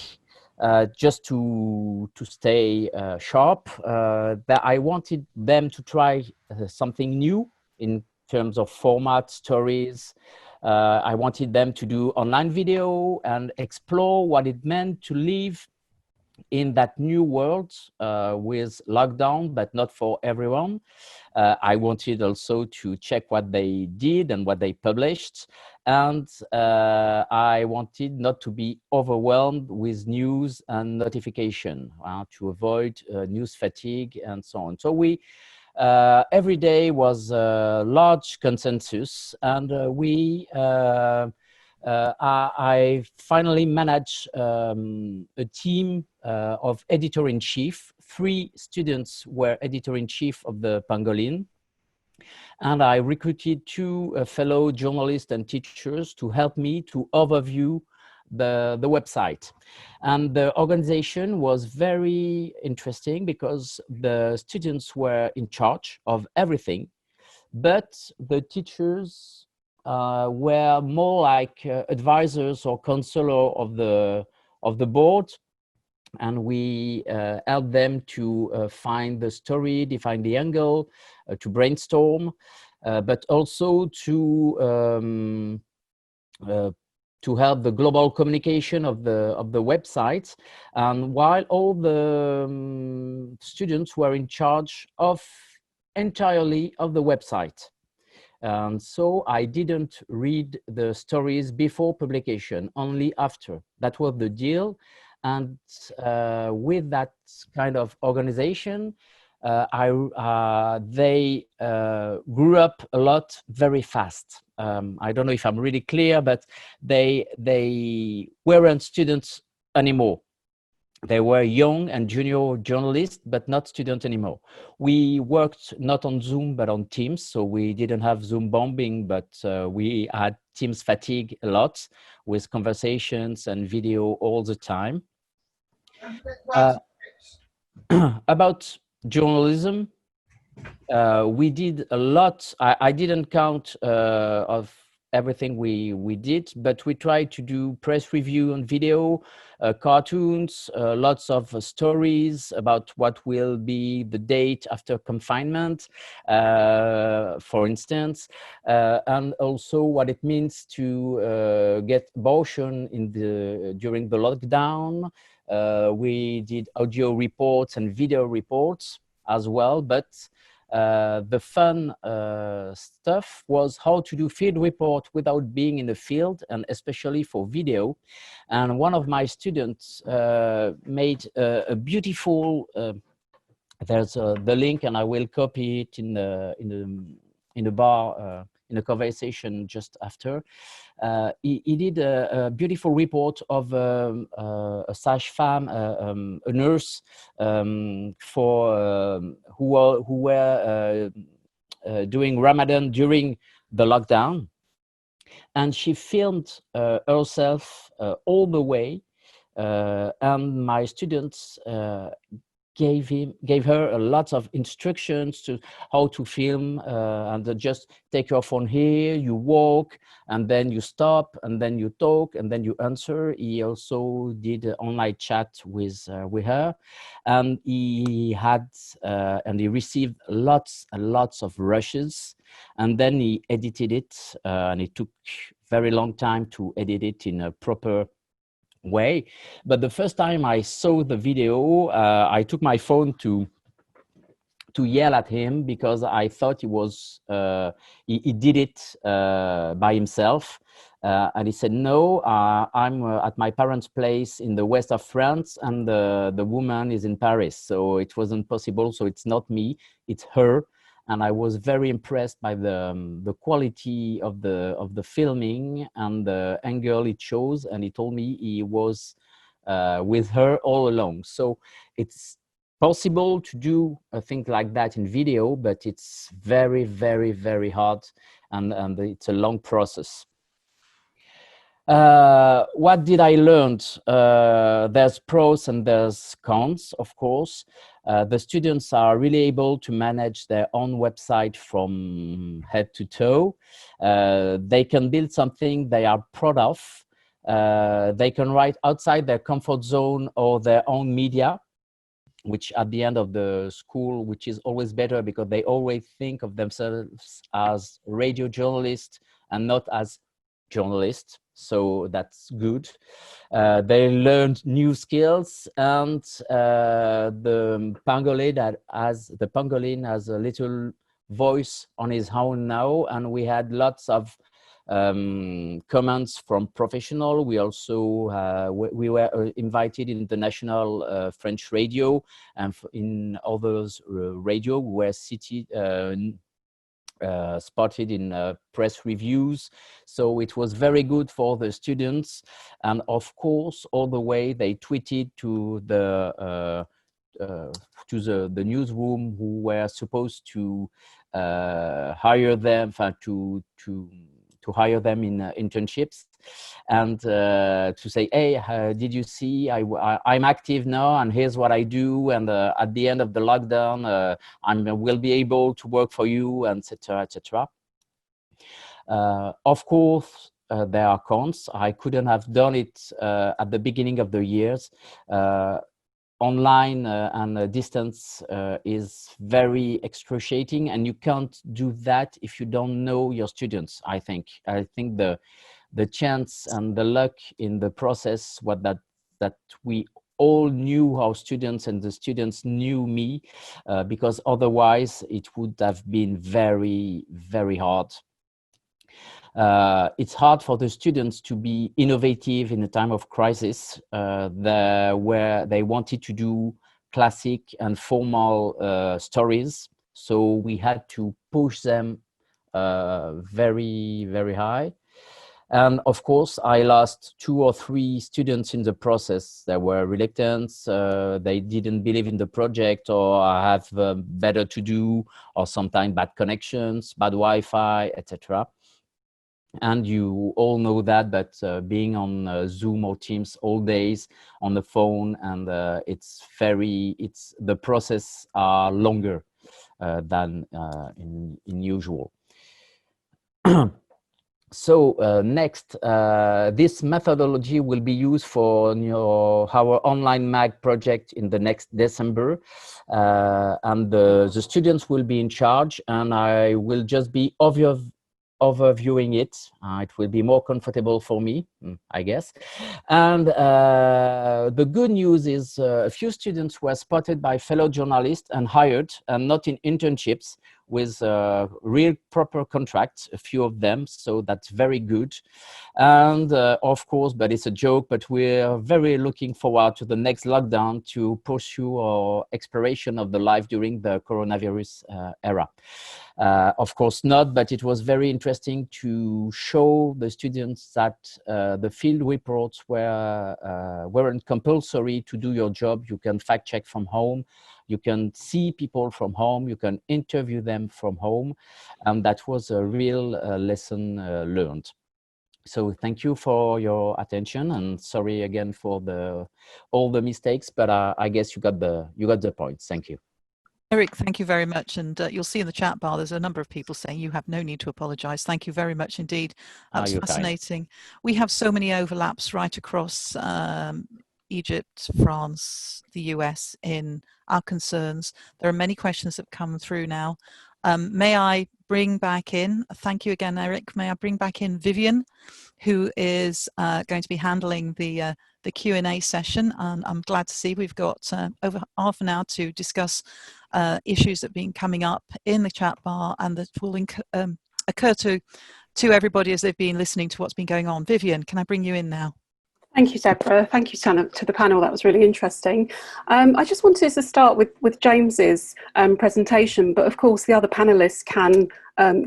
just to stay sharp. That I wanted them to try something new in terms of format, stories. I wanted them to do online video and explore what it meant to live in that new world with lockdown, but not for everyone. I wanted also to check what they did and what they published. And I wanted not to be overwhelmed with news and notification, to avoid news fatigue and so on. So we, every day was a large consensus, and I finally managed a team of editor-in-chief. 3 students were editor-in-chief of the Pangolin. And I recruited 2 fellow journalists and teachers to help me to overview the website. And the organization was very interesting because the students were in charge of everything, but the teachers were more like advisors or counselor of the board, and we helped them to find the story, define the angle, to brainstorm, but also to help the global communication of the website. And while all the students were in charge of entirely of the website. And so I didn't read the stories before publication, only after. That was the deal. And with that kind of organization, they grew up a lot very fast. I don't know if I'm really clear, but they weren't students anymore. They were young and junior journalists, but not students anymore. We worked not on Zoom, but on Teams. So we didn't have Zoom bombing, but we had Teams fatigue a lot with conversations and video all the time. About journalism, we did a lot. I didn't count of everything we did, but we tried to do press review on video, cartoons, lots of stories about what will be the date after confinement, for instance, and also what it means to get abortion during the lockdown. We did audio reports and video reports as well, but the fun stuff was how to do field report without being in the field, and especially for video. And one of my students made a beautiful, there's the link, and I will copy it in the bar, in the conversation just after. He did a beautiful report of a sage-femme, a nurse, who were doing Ramadan during the lockdown. and she filmed herself all the way, and my students gave her a lot of instructions to how to film, and just take your phone here, you walk, and then you stop, and then you talk, and then you answer. He also did an online chat with her, and he had and he received lots and lots of rushes, and then he edited it, and it took very long time to edit it in a proper way. But the first time I saw the video, I took my phone to yell at him, because I thought he was he did it by himself, and he said, no, I'm at my parents' place in the west of France, and the woman is in Paris, so it wasn't possible. So it's not me, it's her. And I was very impressed by the quality of the filming and the angle it shows. And he told me he was with her all along. So it's possible to do a thing like that in video, but it's very, very, very hard, and it's a long process. What did I learn? There's pros and there's cons, of course. The students are really able to manage their own website from head to toe. They can build something they are proud of. They can write outside their comfort zone or their own media, which at the end of the school, which is always better, because they always think of themselves as radio journalists and not as journalists. So that's good. They learned new skills, and the pangolin has a little voice on his own now, and we had lots of comments from professional. We also we were invited in the national French radio, and in others radio we were spotted in press reviews. So it was very good for the students. And of course, all the way they tweeted to the newsroom who were supposed to hire them, to hire them in internships, and to say, hey, did you see, I'm active now, and here's what I do, and at the end of the lockdown, I will be able to work for you, etc., etc. Of course, there are cons. I couldn't have done it at the beginning of the years. Online and distance is very excruciating, and you can't do that if you don't know your students. I think the chance and the luck in the process was that we all knew our students, and the students knew me, because otherwise it would have been very, very hard. It's hard for the students to be innovative in a time of crisis, where they wanted to do classic and formal stories. So we had to push them very, very high. And of course, I lost 2 or 3 students in the process. There were reluctant, they didn't believe in the project, or have better to do, or sometimes bad connections, bad Wi-Fi, etc. And you all know that, but being on Zoom or Teams all days on the phone, and the process are longer than in usual. So next, this methodology will be used for our online mag project in the next December, and the students will be in charge, and I will just be overviewing it. It will be more comfortable for me, I guess. And the good news is a few students were spotted by fellow journalists and hired, and not in internships, with real proper contracts, a few of them, so that's very good. And of course, but it's a joke, but we're very looking forward to the next lockdown to pursue our exploration of the life during the coronavirus era. Of course not, but it was very interesting to show the students that the field reports weren't compulsory to do your job. You can fact check from home, you can see people from home, you can interview them from home, and that was a real lesson learned. So thank you for your attention, and sorry again for all the mistakes, but I guess you got the point. Thank you. Eric, thank you very much. And you'll see in the chat bar, there's a number of people saying you have no need to apologize. Thank you very much indeed. That was fascinating. We have so many overlaps right across Egypt, France, the US in our concerns. There are many questions that have come through now. May I bring back in, thank you again, Eric, may I bring back in Vivian, who is going to be handling the Q&A session. And I'm glad to see we've got over half an hour to discuss issues that have been coming up in the chat bar and that will occur to everybody as they've been listening to what's been going on. Vivian, can I bring you in now? Thank you, Deborah. Thank you to the panel. That was really interesting. I just wanted to start with James's presentation, but of course the other panelists can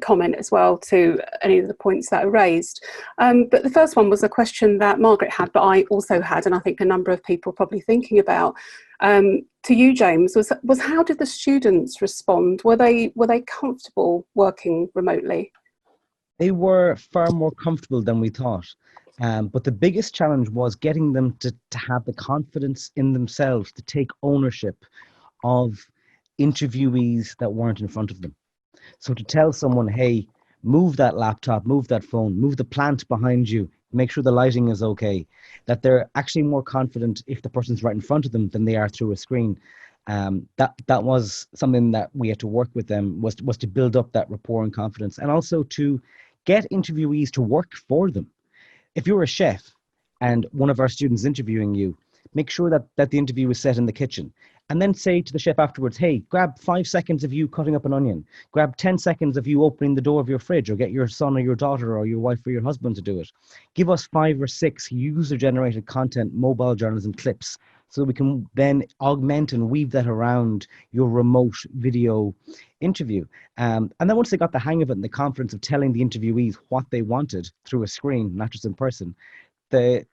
comment as well to any of the points that are raised. But the first one was a question that Margaret had, but I also had, and I think a number of people probably thinking about. To you, James, was how did the students respond? Were they comfortable working remotely? They were far more comfortable than we thought. But the biggest challenge was getting them to have the confidence in themselves to take ownership of interviewees that weren't in front of them. So to tell someone, hey, move that laptop, move that phone, move the plant behind you, make sure the lighting is okay, that they're actually more confident if the person's right in front of them than they are through a screen. That was something that we had to work with them, was to build up that rapport and confidence, and also to get interviewees to work for them. If you're a chef and one of our students interviewing you, make sure that the interview is set in the kitchen, and then say to the chef afterwards, hey, grab 5 seconds of you cutting up an onion, grab 10 seconds of you opening the door of your fridge, or get your son or your daughter or your wife or your husband to do it. Give us 5 or 6 user-generated content mobile journalism clips so we can then augment and weave that around your remote video interview. And then once they got the hang of it and the confidence of telling the interviewees what they wanted through a screen, not just in person, the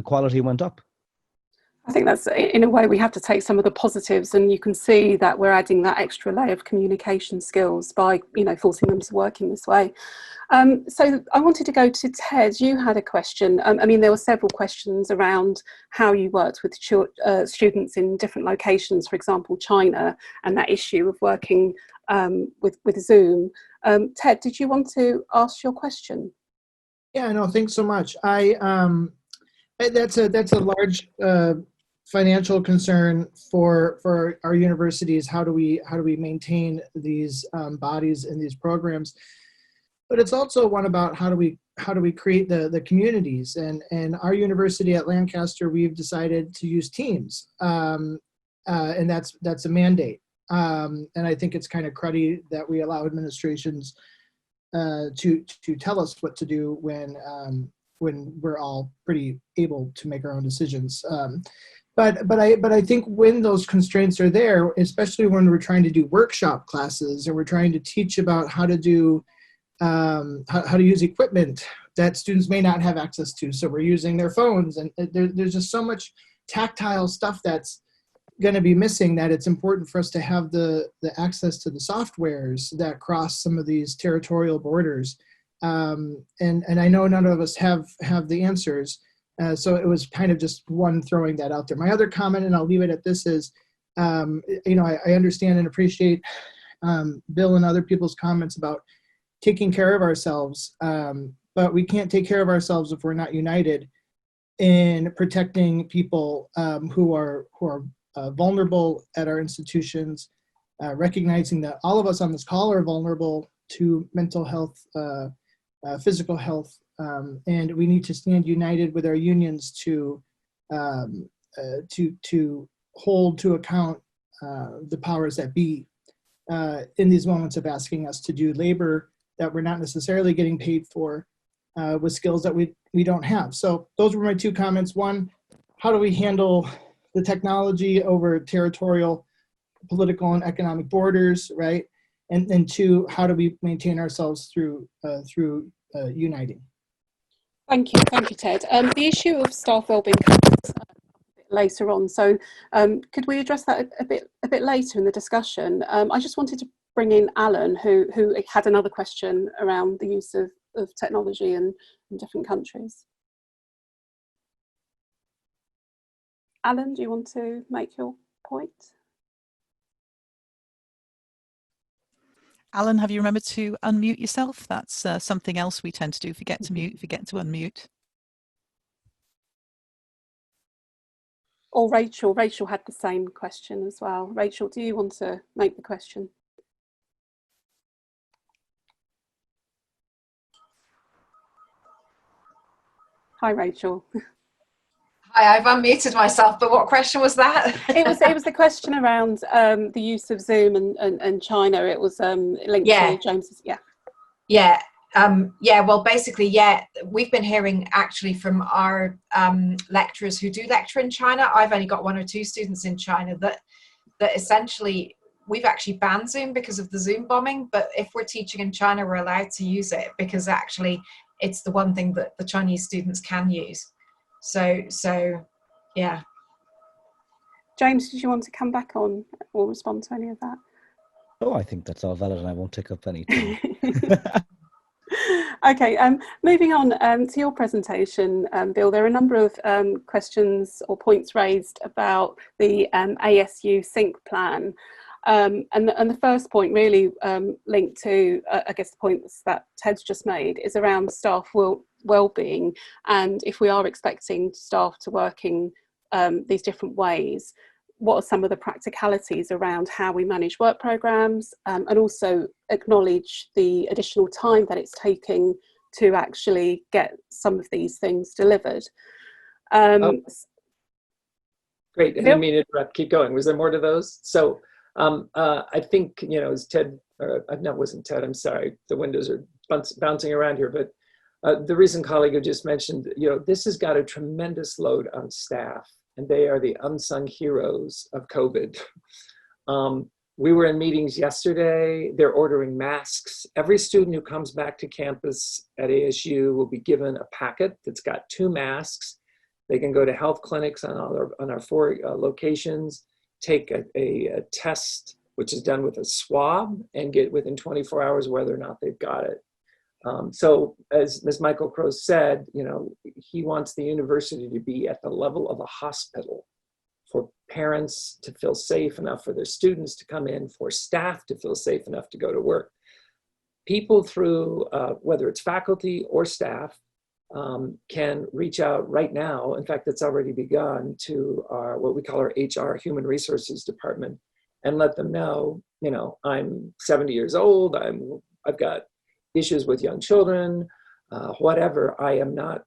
quality went up. I think that's, in a way, we have to take some of the positives, and you can see that we're adding that extra layer of communication skills by, forcing them to work in this way. So I wanted to go to Ted. You had a question. I mean, there were several questions around how you worked with students in different locations, for example, China, and that issue of working with Zoom. Ted, did you want to ask your question? Yeah, no, thanks so much. That's a large financial concern for our universities. How do we maintain these bodies in these programs? But it's also one about how do we create the communities. And our university at Lancaster, we've decided to use Teams, and that's a mandate. And I think it's kind of cruddy that we allow administrations to tell us what to do when we're all pretty able to make our own decisions. But I think when those constraints are there, especially when we're trying to do workshop classes or we're trying to teach about how to do how to use equipment that students may not have access to, so we're using their phones, and there's just so much tactile stuff that's going to be missing, that it's important for us to have the access to the softwares that cross some of these territorial borders. And I know none of us have the answers. So it was kind of just one throwing that out there. My other comment, and I'll leave it at this, is, I understand and appreciate Bill and other people's comments about taking care of ourselves, but we can't take care of ourselves if we're not united in protecting people who are vulnerable at our institutions, recognizing that all of us on this call are vulnerable to mental health, physical health, and we need to stand united with our unions to hold to account the powers that be in these moments of asking us to do labor that we're not necessarily getting paid for, with skills that we don't have. So those were my 2 comments. One, how do we handle the technology over territorial, political, and economic borders, right? And 2, how do we maintain ourselves through uniting? Thank you, Ted. The issue of staff wellbeing comes a bit later on, so could we address that a bit later in the discussion? I just wanted to bring in Alan, who had another question around the use of technology and in different countries. Alan, do you want to make your point? Alan, have you remembered to unmute yourself? That's something else we tend to do, forget to mute, forget to unmute. Or Rachel. Rachel had the same question as well. Rachel, do you want to make the question? Hi, Rachel. Hi, I've unmuted myself, but what question was that? It was the question around the use of Zoom and China. It was linked to James's, Yeah, well, basically, we've been hearing actually from our lecturers who do lecture in China. I've only got 1 or 2 students in China that essentially we've actually banned Zoom because of the Zoom bombing, but if we're teaching in China, we're allowed to use it because actually it's the one thing that the Chinese students can use. So yeah. James, did you want to come back on or respond to any of that? Oh, I think that's all valid and I won't take up any time. Okay, moving on to your presentation, Bill, there are a number of questions or points raised about the ASU Sync plan. And the first point really linked to, I guess, the points that Ted's just made is around staff well-being, and if we are expecting staff to work in these different ways, what are some of the practicalities around how we manage work programs, and also acknowledge the additional time that it's taking to actually get some of these things delivered. Great, I didn't mean to interrupt, keep going. Was there more to those? So I think, as Ted, no, it wasn't Ted, I'm sorry, the windows are bouncing around here, but the recent colleague who just mentioned, this has got a tremendous load on staff, and they are the unsung heroes of COVID. We were in meetings yesterday, they're ordering masks. Every student who comes back to campus at ASU will be given a packet that's got 2 masks. They can go to health clinics on our 4 locations, take a test, which is done with a swab, and get within 24 hours whether or not they've got it. So as Ms. Michael Crow said, he wants the university to be at the level of a hospital for parents to feel safe enough for their students to come in, for staff to feel safe enough to go to work. People through, whether it's faculty or staff, can reach out right now. In fact, it's already begun to what we call our HR, Human Resources Department, and let them know, I'm 70 years old, I've got issues with young children, whatever, I am not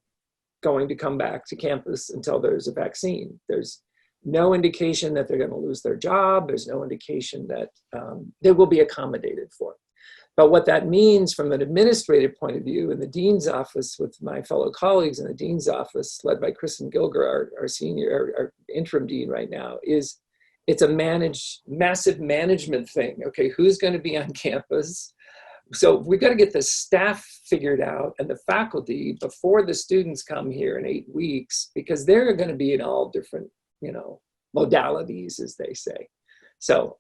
going to come back to campus until there's a vaccine. There's no indication that they're going to lose their job. There's no indication that they will be accommodated for. But what that means from an administrative point of view in the dean's office with my fellow colleagues in the dean's office, led by Kristen Gilger, our interim dean right now, is it's a massive management thing. Okay, who's going to be on campus? So we've got to get the staff figured out and the faculty before the students come here in 8 weeks, because they're going to be in all different, modalities, as they say. So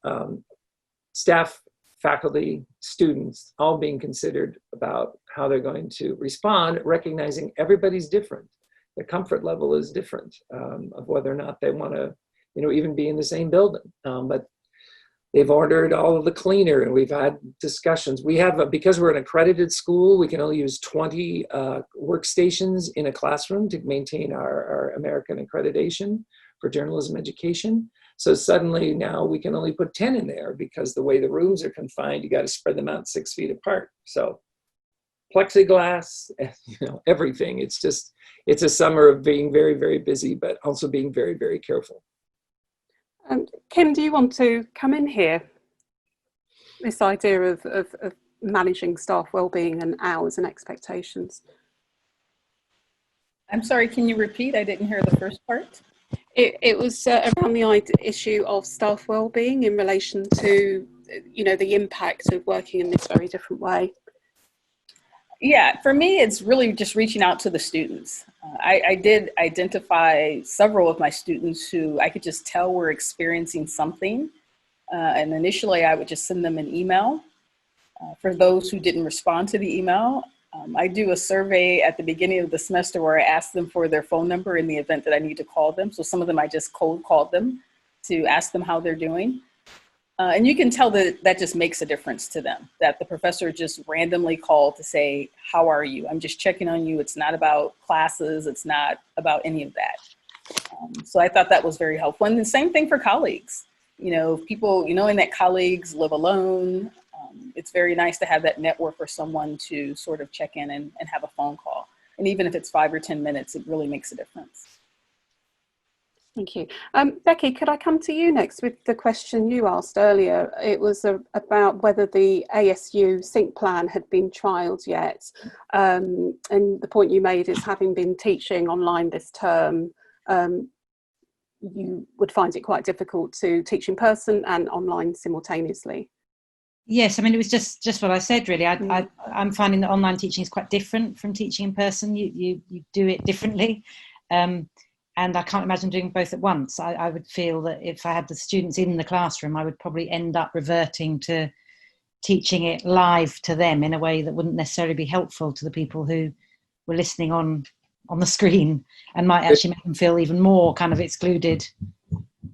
staff, faculty, students, all being considered about how they're going to respond, recognizing everybody's different. The comfort level is different of whether or not they want to, even be in the same building. But they've ordered all of the cleaner, and we've had discussions. We have, because we're an accredited school, we can only use 20 workstations in a classroom to maintain our American accreditation for journalism education. So suddenly now we can only put 10 in there because the way the rooms are confined, you got to spread them out 6 feet apart. So plexiglass, everything. It's a summer of being very, very busy, but also being very, very careful. Kim, do you want to come in here? This idea of managing staff wellbeing and hours and expectations. I'm sorry, can you repeat? I didn't hear the first part. It was around the issue of staff wellbeing in relation to, the impact of working in this very different way. Yeah, for me, it's really just reaching out to the students. I did identify several of my students who I could just tell were experiencing something. And initially, I would just send them an email. For those who didn't respond to the email, I do a survey at the beginning of the semester where I ask them for their phone number in the event that I need to call them. So some of them I just cold called them to ask them how they're doing. And you can tell that that just makes a difference to them, that the professor just randomly called to say, how are you? I'm just checking on you. It's not about classes. It's not about any of that. So I thought that was very helpful. And the same thing for colleagues. You know, people, knowing that colleagues live alone, it's very nice to have that network or someone to sort of check in and have a phone call. And even if it's 5 or 10 minutes, it really makes a difference. Thank you. Becky, could I come to you next with the question you asked earlier? It was about whether the ASU sync plan had been trialled yet. And the point you made is, having been teaching online this term, you would find it quite difficult to teach in person and online simultaneously. Yes, I mean, it was just what I said, really. I'm finding that online teaching is quite different from teaching in person. You do it differently. And I can't imagine doing both at once. I would feel that if I had the students in the classroom, I would probably end up reverting to teaching it live to them in a way that wouldn't necessarily be helpful to the people who were listening on the screen, and might actually make them feel even more kind of excluded.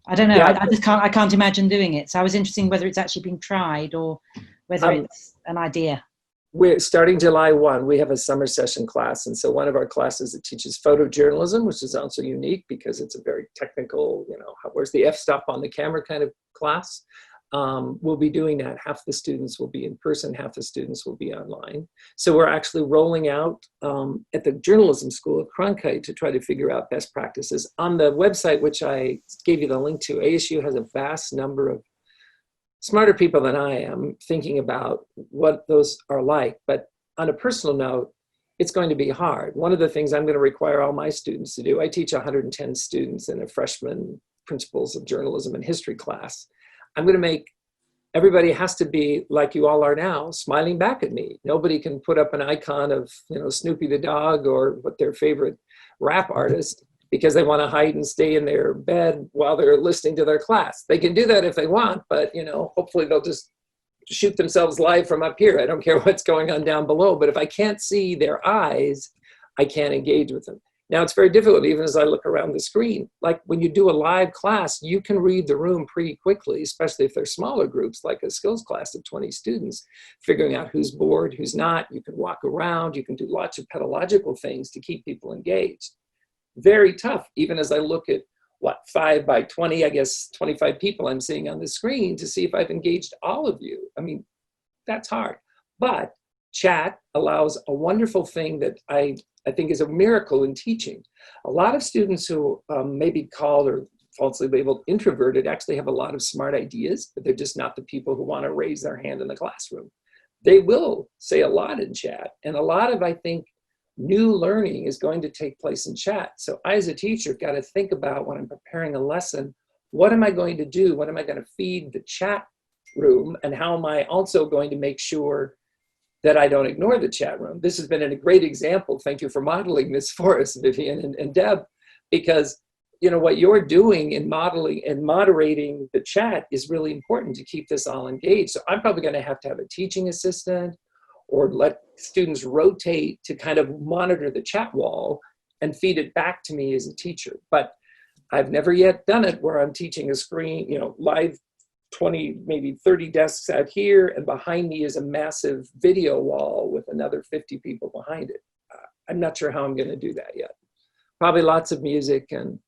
I don't know. Yeah. I can't imagine doing it. So I was interested in whether it's actually been tried or whether it's an idea. We're starting July 1. We have a summer session class. And so one of our classes that teaches photojournalism, which is also unique because it's a very technical, where's the f-stop on the camera kind of class. We'll be doing that. Half the students will be in person, half the students will be online. So we're actually rolling out at the journalism school at Cronkite to try to figure out best practices. On the website, which I gave you the link to, ASU has a vast number of smarter people than I am thinking about what those are like. But on a personal note, it's going to be hard. One of the things I'm going to require all my students to do, I teach 110 students in a freshman principles of journalism and history class. I'm going to make everybody has to be like you all are now, smiling back at me. Nobody can put up an icon of Snoopy the dog or what their favorite rap artist, because they want to hide and stay in their bed while they're listening to their class. They can do that if they want, but hopefully they'll just shoot themselves live from up here. I don't care what's going on down below, but if I can't see their eyes, I can't engage with them. Now it's very difficult, even as I look around the screen. Like when you do a live class, you can read the room pretty quickly, especially if they're smaller groups, like a skills class of 20 students, figuring out who's bored, who's not. You can walk around, you can do lots of pedagogical things to keep people engaged. Very tough, even as I look at 5 by 20, I guess 25 people I'm seeing on the screen to see if I've engaged all of you. I mean, that's hard. But chat allows a wonderful thing that I think is a miracle in teaching. A lot of students who may be called or falsely labeled introverted actually have a lot of smart ideas, but they're just not the people who want to raise their hand in the classroom. They will say a lot in chat, and a lot of, I think, new learning is going to take place in chat. So I, as a teacher, got to think about when I'm preparing a lesson, what am I going to do? What am I going to feed the chat room? And how am I also going to make sure that I don't ignore the chat room? This has been a great example. Thank you for modeling this for us, Vivian and Deb, because what you're doing in modeling and moderating the chat is really important to keep this all engaged. So I'm probably going to have a teaching assistant or let students rotate to kind of monitor the chat wall and feed it back to me as a teacher. But I've never yet done it where I'm teaching a screen, live 20, maybe 30 desks out here, and behind me is a massive video wall with another 50 people behind it. I'm not sure how I'm going to do that yet. Probably lots of music and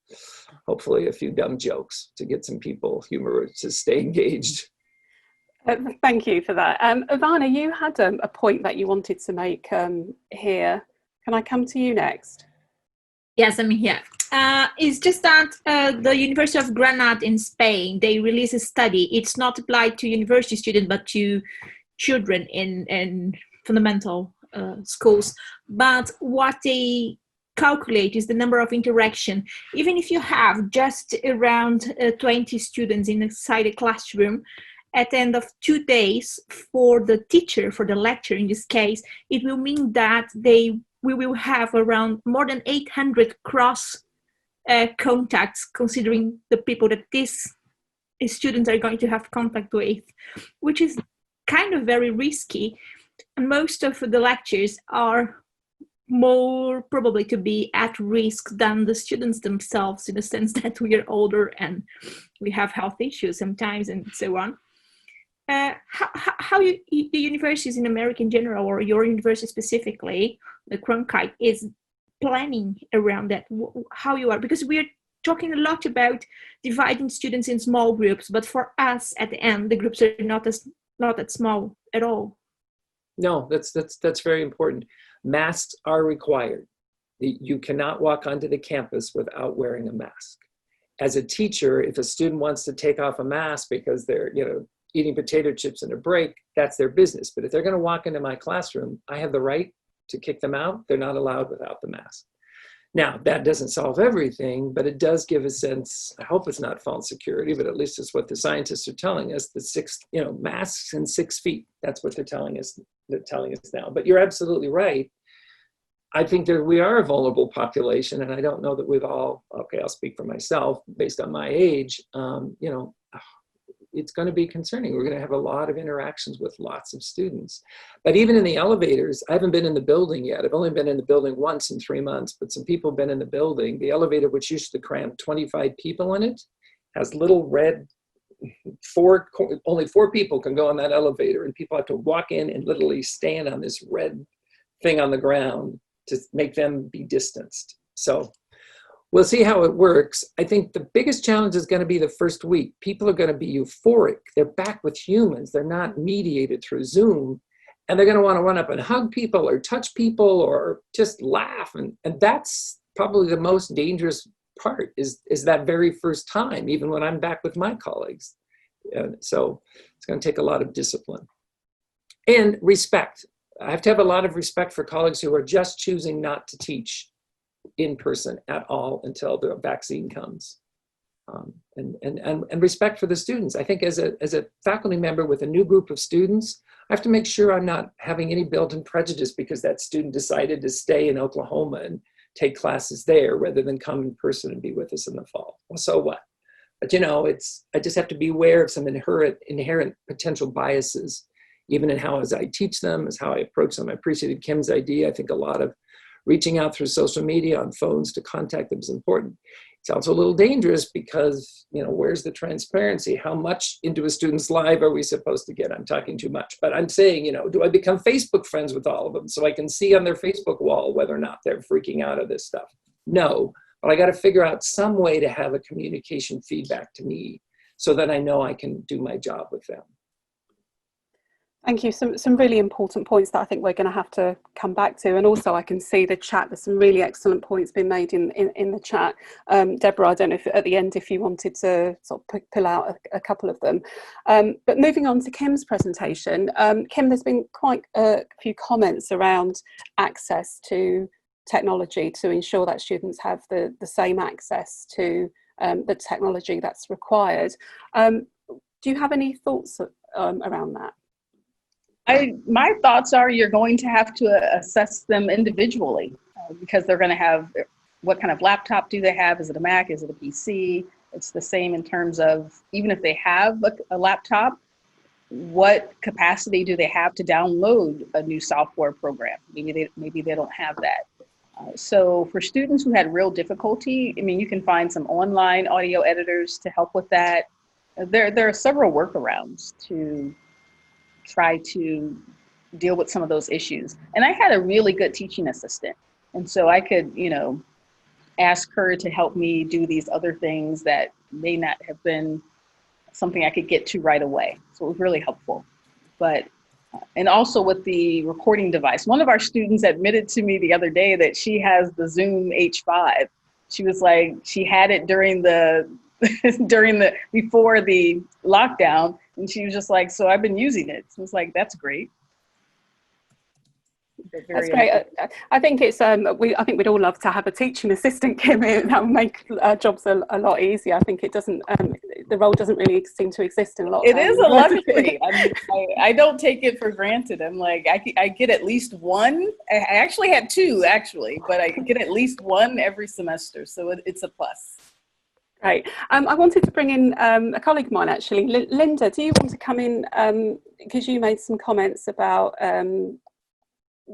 hopefully a few dumb jokes to get some people humor to stay engaged. Thank you for that. Ivana, you had a point that you wanted to make here. Can I come to you next? Yes, I'm here. It's just that the University of Granada in Spain, they released a study. It's not applied to university students, but to children in fundamental schools. But what they calculate is the number of interaction. Even if you have just around 20 students inside a classroom, at the end of 2 days for the teacher, for the lecturer in this case, it will mean that we will have around more than 800 cross contacts, considering the people that these students are going to have contact with, which is kind of very risky. most of the lectures are more probably to be at risk than the students themselves, in the sense that we are older and we have health issues sometimes and so on. How the universities in America in general, or your university specifically, the Cronkite, is planning around that, how you are, because we are talking a lot about dividing students in small groups, but for us at the end, the groups are not that small at all. No, that's very important. Masks are required. You cannot walk onto the campus without wearing a mask. As a teacher, if a student wants to take off a mask because they're, eating potato chips in a break, that's their business. But if they're going to walk into my classroom, I have the right to kick them out. They're not allowed without the mask. Now, that doesn't solve everything, but it does give a sense. I hope it's not false security, but at least it's what the scientists are telling us, the masks and 6 feet. That's what they're telling us now. But you're absolutely right. I think that we are a vulnerable population, and I don't know that we've all, okay, I'll speak for myself based on my age, it's going to be concerning. We're going to have a lot of interactions with lots of students. But even in the elevators, I haven't been in the building yet. I've only been in the building once in 3 months, but some people have been in the building. The elevator, which used to cram 25 people in it, has little red, only 4 people can go on that elevator, and people have to walk in and literally stand on this red thing on the ground to make them be distanced. So we'll see how it works. I think the biggest challenge is going to be the first week. People are going to be euphoric. They're back with humans. They're not mediated through Zoom. And they're going to want to run up and hug people or touch people or just laugh. And that's probably the most dangerous part is that very first time, even when I'm back with my colleagues. So it's going to take a lot of discipline. And respect. I have to have a lot of respect for colleagues who are just choosing not to teach in person at all until the vaccine comes. And respect for the students. I think as a faculty member with a new group of students, I have to make sure I'm not having any built-in prejudice because that student decided to stay in Oklahoma and take classes there rather than come in person and be with us in the fall. Well, so what? But I just have to be aware of some inherent potential biases, even in how as I teach them, as how I approach them. I appreciated Kim's idea. I think a lot of reaching out through social media on phones to contact them is important. It's also a little dangerous because, where's the transparency? How much into a student's life are we supposed to get? I'm talking too much, but I'm saying, do I become Facebook friends with all of them so I can see on their Facebook wall whether or not they're freaking out of this stuff? No, but I got to figure out some way to have a communication feedback to me so that I know I can do my job with them. Thank you. Some really important points that I think we're going to have to come back to. And also I can see the chat, there's some really excellent points being made in the chat. Deborah, I don't know if at the end if you wanted to sort of pull out a couple of them. But moving on to Kim's presentation, Kim, there's been quite a few comments around access to technology to ensure that students have the same access to the technology that's required. Do you have any thoughts around that? My thoughts are you're going to have to assess them individually because they're going to have, what kind of laptop do they have? Is it a Mac? Is it a PC? It's the same in terms of, even if they have a laptop, what capacity do they have to download a new software program? Maybe they don't have that. So for students who had real difficulty, you can find some online audio editors to help with that. There are several workarounds to try to deal with some of those issues. And I had a really good teaching assistant. And so I could, ask her to help me do these other things that may not have been something I could get to right away. So it was really helpful. But, and also with the recording device, one of our students admitted to me the other day that she has the Zoom H5. She was like, she had it during before the lockdown. And she was just like, so I've been using it. So it's like, that's great. That's great. I think it's I think we'd all love to have a teaching assistant, Kim. That would make our jobs a lot easier. I think it doesn't. The role doesn't really seem to exist in a lot. It is a luxury. I don't take it for granted. I'm like, I get at least one. I actually had 2 actually, but I get at least 1 every semester. So it's a plus. Great. I wanted to bring in a colleague of mine, actually. Linda, do you want to come in? Because you made some comments about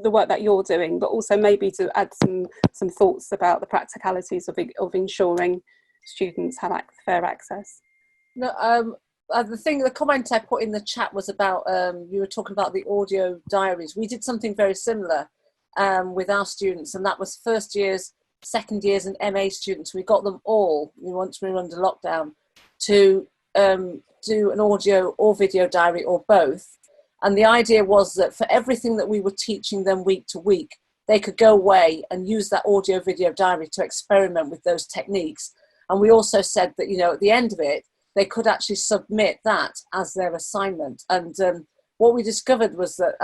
the work that you're doing, but also maybe to add some thoughts about the practicalities of ensuring students have fair access. No, the comment I put in the chat was about, you were talking about the audio diaries. We did something very similar with our students, and that was first years, second years and MA students. We got them all, once we were under lockdown, to do an audio or video diary or both. And the idea was that for everything that we were teaching them week to week, they could go away and use that audio video diary to experiment with those techniques. And we also said that, at the end of it, they could actually submit that as their assignment. And what we discovered was that,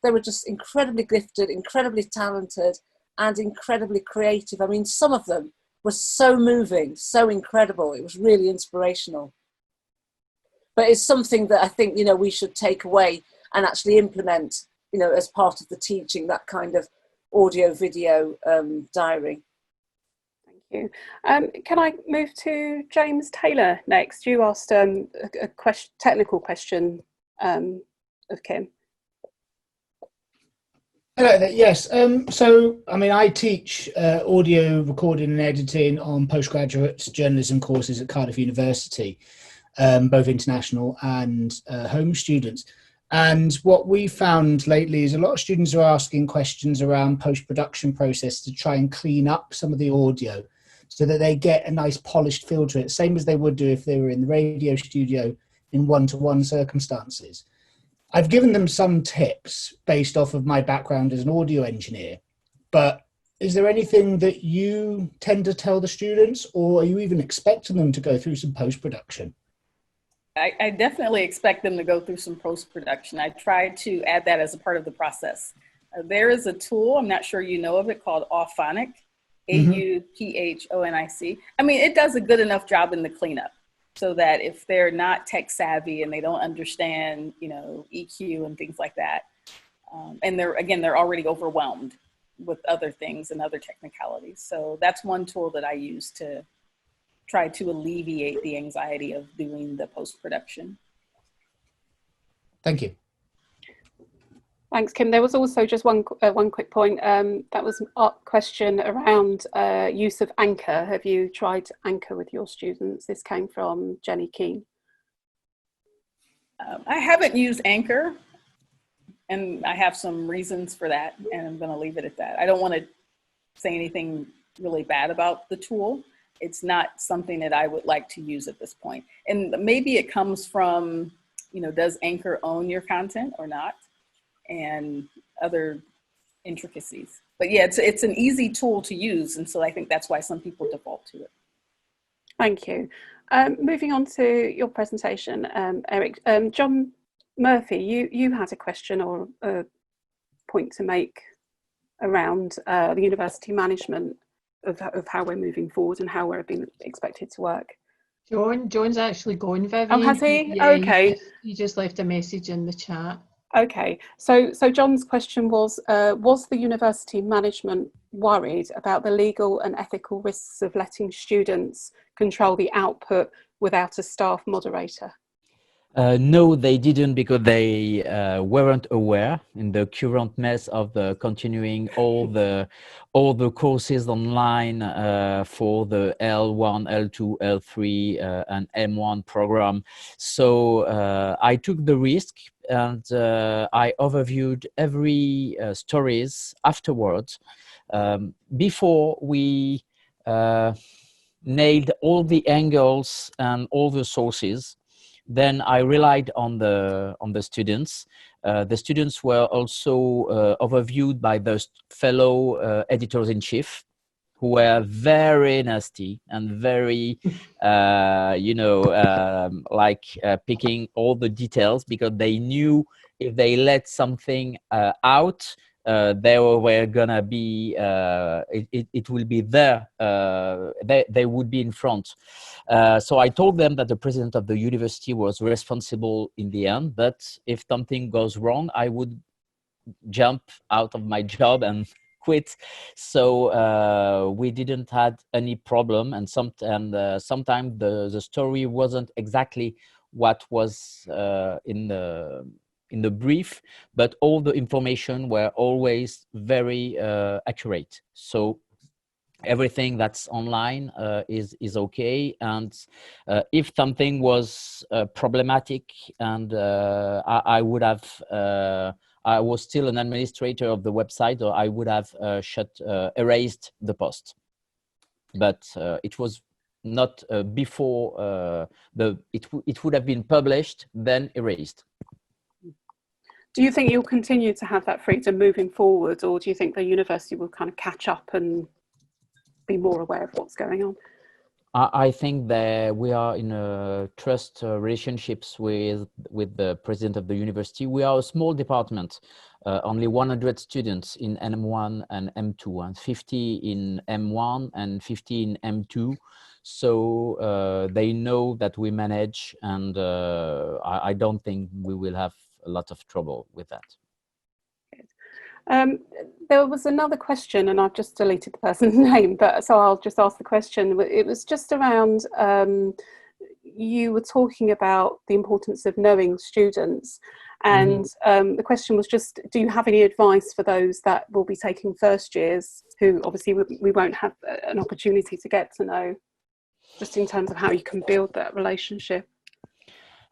they were just incredibly gifted, incredibly talented, and incredibly creative. I mean, some of them were so moving, so incredible. It was really inspirational. But it's something that I think, we should take away and actually implement, as part of the teaching, that kind of audio video diary. Thank you. Can I move to James Taylor next? You asked a technical question of Kim. Hello there. Yes. I teach audio recording and editing on postgraduate journalism courses at Cardiff University, both international and home students. And what we found lately is a lot of students are asking questions around post-production process to try and clean up some of the audio so that they get a nice polished feel to it, same as they would do if they were in the radio studio in one-to-one circumstances. I've given them some tips based off of my background as an audio engineer, but is there anything that you tend to tell the students, or are you even expecting them to go through some post-production? I definitely expect them to go through some post-production. I try to add that as a part of the process. There is a tool, I'm not sure you know of it, called Auphonic, AUPHONIC. I mean, it does a good enough job in the cleanup so that if they're not tech savvy and they don't understand, EQ and things like that, and they're already overwhelmed with other things and other technicalities. So that's one tool that I use to try to alleviate the anxiety of doing the post-production. Thank you. Thanks, Kim. There was also just one quick point. That was a question around use of Anchor. Have you tried Anchor with your students? This came from Jenny Keane. I haven't used Anchor, and I have some reasons for that, and I'm going to leave it at that. I don't want to say anything really bad about the tool. It's not something that I would like to use at this point. And maybe it comes from, does Anchor own your content or not? And other intricacies. But yeah, it's an easy tool to use. And so I think that's why some people default to it. Thank you. Moving on to your presentation, Eric. John Murphy, you had a question or a point to make around the university management of how we're moving forward and how we're being expected to work. John's actually gone, Vivian. Oh, has he? Yeah, okay. He just left a message in the chat. Okay, so John's question was the university management worried about the legal and ethical risks of letting students control the output without a staff moderator? No, they didn't, because they weren't aware in the current mess of the continuing all the courses online for the L1, L2, L3 and M1 program. So I took the risk, and I overviewed every stories afterwards before we nailed all the angles and all the sources. Then I relied on the students. The students were also overviewed by the fellow editors-in-chief, who were very nasty and very, picking all the details, because they knew if they let something out, they were gonna be, it will be there, they would be in front. So I told them that the president of the university was responsible in the end, but if something goes wrong, I would jump out of my job and quit. So we didn't had any problem, and sometimes the story wasn't exactly what was in the in the brief, but all the information were always very accurate. So everything that's online is okay, and if something was problematic, and I would have I was still an administrator of the website, or I would have erased the post. But it was not before it would have been published, then erased. Do you think you'll continue to have that freedom moving forward, or do you think the university will kind of catch up and be more aware of what's going on? I think that we are in a trust relationships with the president of the university. We are a small department, only 100 students in M1 and M2, and 50 in M1 and 50 in M2. So they know that we manage, and I don't think we will have a lot of trouble with that. There was another question, and I've just deleted the person's name, but so I'll just ask the question. It was just around, you were talking about the importance of knowing students, and the question was just, do you have any advice for those that will be taking first years, who obviously we won't have an opportunity to get to know, just in terms of how you can build that relationship?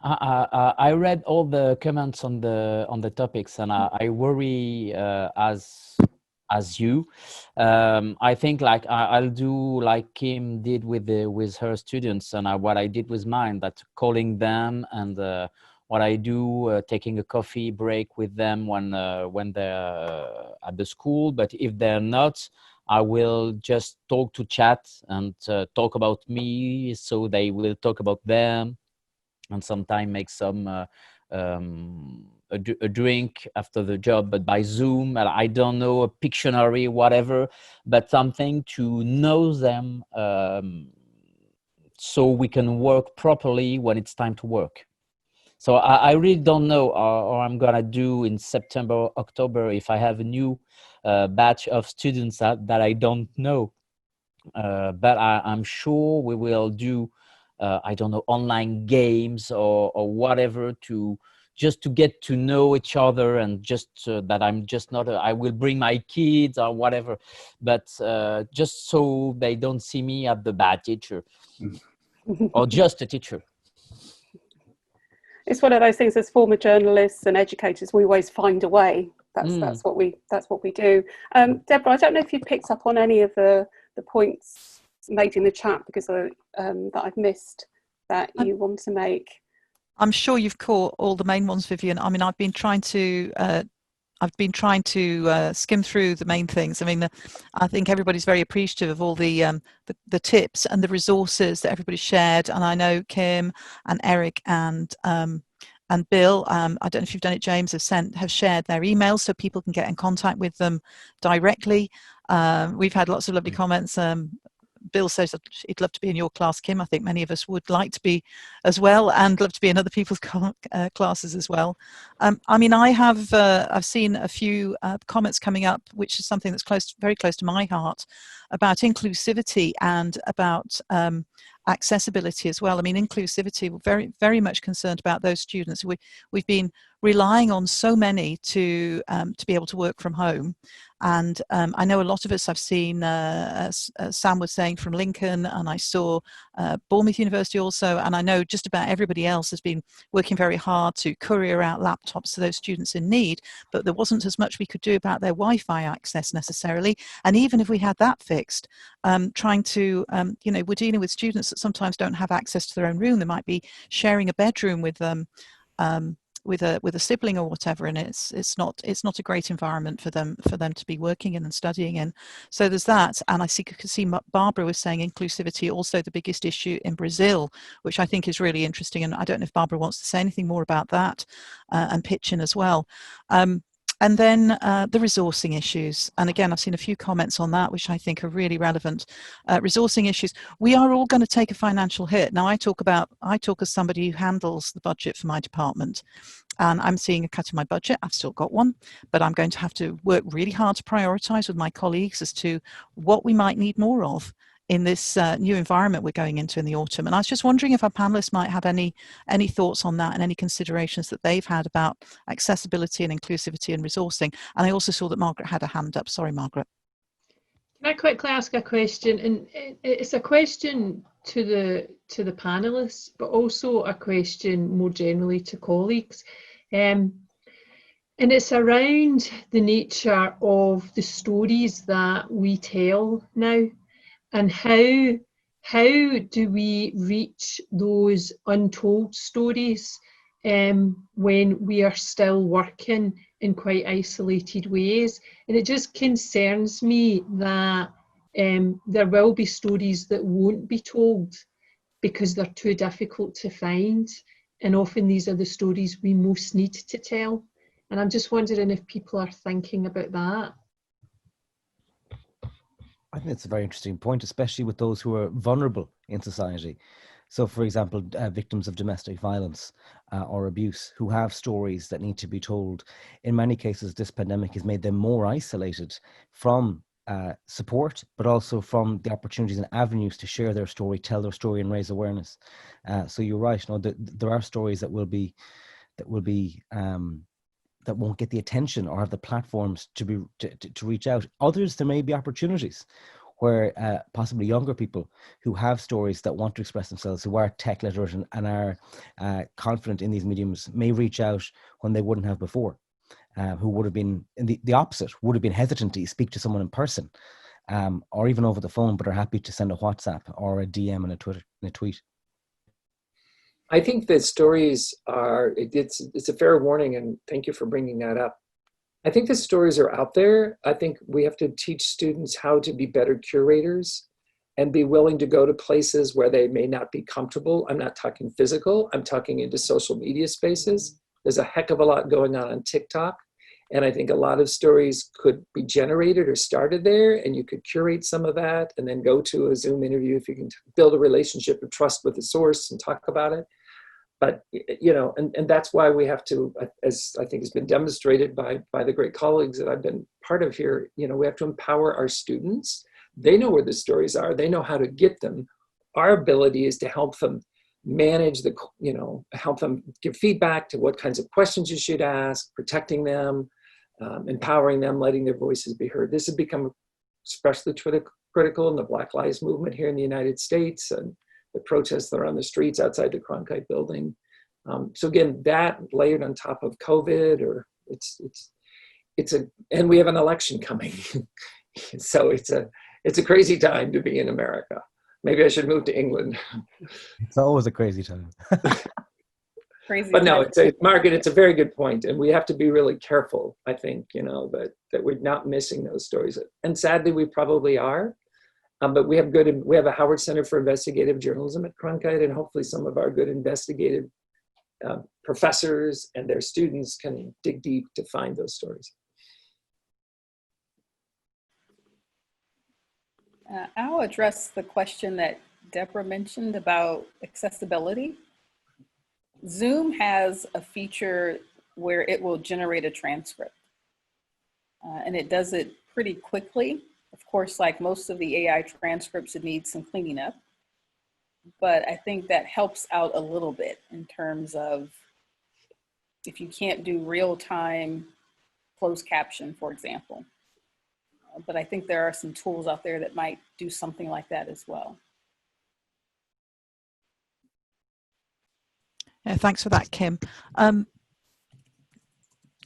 I read all the comments on the topics, and I worry as you. I think like I'll do like Kim did with her students, and what I did with mine, that calling them, and what I do, taking a coffee break with them when they're at the school. But if they're not, I will just talk to chat and talk about me, so they will talk about them. And sometimes make some a drink after the job, but by Zoom, I don't know, a Pictionary, whatever, but something to know them, so we can work properly when it's time to work. So I really don't know, or I'm gonna do in September, October, if I have a new batch of students that I don't know, but I'm sure we will do I don't know, online games or whatever, to just to get to know each other, and just that I'm just not I will bring my kids or whatever, but just so they don't see me as the bad teacher or just a teacher. It's one of those things, as former journalists and educators, we always find a way. That's what we do. Deborah, I don't know if you picked up on any of the points made in the chat, because that I've missed that you want to make. I'm sure you've caught all the main ones, Vivian. I mean, I've been trying to skim through the main things. I mean, I think everybody's very appreciative of all the tips and the resources that everybody shared. And I know Kim and Eric and Bill, I don't know if you've done it, James, have shared their emails so people can get in contact with them directly. We've had lots of lovely comments. Bill says that he'd love to be in your class, Kim. I think many of us would like to be as well, and love to be in other people's classes as well. I mean, I've seen a few comments coming up, which is something that's very close to my heart, about inclusivity and about accessibility as well. I mean, inclusivity, we're very, very much concerned about those students. We've been relying on so many to be able to work from home. And I know a lot of us, I've seen, as Sam was saying, from Lincoln, and I saw Bournemouth University also, and I know just about everybody else has been working very hard to courier out laptops to those students in need, but there wasn't as much we could do about their Wi-Fi access necessarily. And even if we had that fixed, trying to, we're dealing with students that sometimes don't have access to their own room. They might be sharing a bedroom with them, with a sibling or whatever, and it's not a great environment for them to be working in and studying in. So there's that. And I could see Barbara was saying inclusivity also the biggest issue in Brazil, which I think is really interesting. And I don't know if Barbara wants to say anything more about that, and pitch in as well. And then the resourcing issues. And again, I've seen a few comments on that, which I think are really relevant. Resourcing issues. We are all going to take a financial hit. Now, I talk as somebody who handles the budget for my department. And I'm seeing a cut in my budget. I've still got one, but I'm going to have to work really hard to prioritize with my colleagues as to what we might need more of in this new environment we're going into in the autumn. And I was just wondering if our panelists might have any thoughts on that and any considerations that they've had about accessibility and inclusivity and resourcing. And I also saw that Margaret had a hand up. Sorry, Margaret. Can I quickly ask a question? And it's a question to the panelists, but also a question more generally to colleagues. And it's around the nature of the stories that we tell now, and how do we reach those untold stories when we are still working in quite isolated ways. And it just concerns me that there will be stories that won't be told because they're too difficult to find, and often these are the stories we most need to tell. And I'm just wondering if people are thinking about that. I think it's a very interesting point, especially with those who are vulnerable in society. So, for example, victims of domestic violence or abuse who have stories that need to be told. In many cases, this pandemic has made them more isolated from support, but also from the opportunities and avenues to share their story, tell their story, and raise awareness. So you're right. You know, there are stories that won't get the attention or have the platforms to reach out. Others, there may be opportunities where possibly younger people who have stories that want to express themselves, who are tech literate and are confident in these mediums, may reach out when they wouldn't have before, who would have been in the opposite, would have been hesitant to speak to someone in person or even over the phone, but are happy to send a WhatsApp or a DM and a tweet. I think that stories are, it's a fair warning, and thank you for bringing that up. I think the stories are out there. I think we have to teach students how to be better curators and be willing to go to places where they may not be comfortable. I'm not talking physical, I'm talking into social media spaces. There's a heck of a lot going on TikTok. And I think a lot of stories could be generated or started there, and you could curate some of that and then go to a Zoom interview if you can build a relationship of trust with the source and talk about it. But, you know, and that's why we have to, as I think has been demonstrated by the great colleagues that I've been part of here, you know, we have to empower our students. They know where the stories are. They know how to get them. Our ability is to help them manage help them give feedback to what kinds of questions you should ask, protecting them, empowering them, letting their voices be heard. This has become especially critical in the Black Lives Movement here in the United States and the protests that are on the streets outside the Cronkite building. So again, that layered on top of COVID, or and we have an election coming. So it's a crazy time to be in America. Maybe I should move to England. It's always a crazy time. Crazy. But no, Margaret, it's a very good point, and we have to be really careful. I think that we're not missing those stories, and sadly, we probably are. But we have a Howard Center for Investigative Journalism at Cronkite, and hopefully some of our good investigative professors and their students can dig deep to find those stories. I'll address the question that Deborah mentioned about accessibility. Zoom has a feature where it will generate a transcript, and it does it pretty quickly. Of course, like most of the AI transcripts, it needs some cleaning up, but I think that helps out a little bit in terms of if you can't do real-time closed caption, for example. But I think there are some tools out there that might do something like that as well. Yeah, thanks for that, Kim.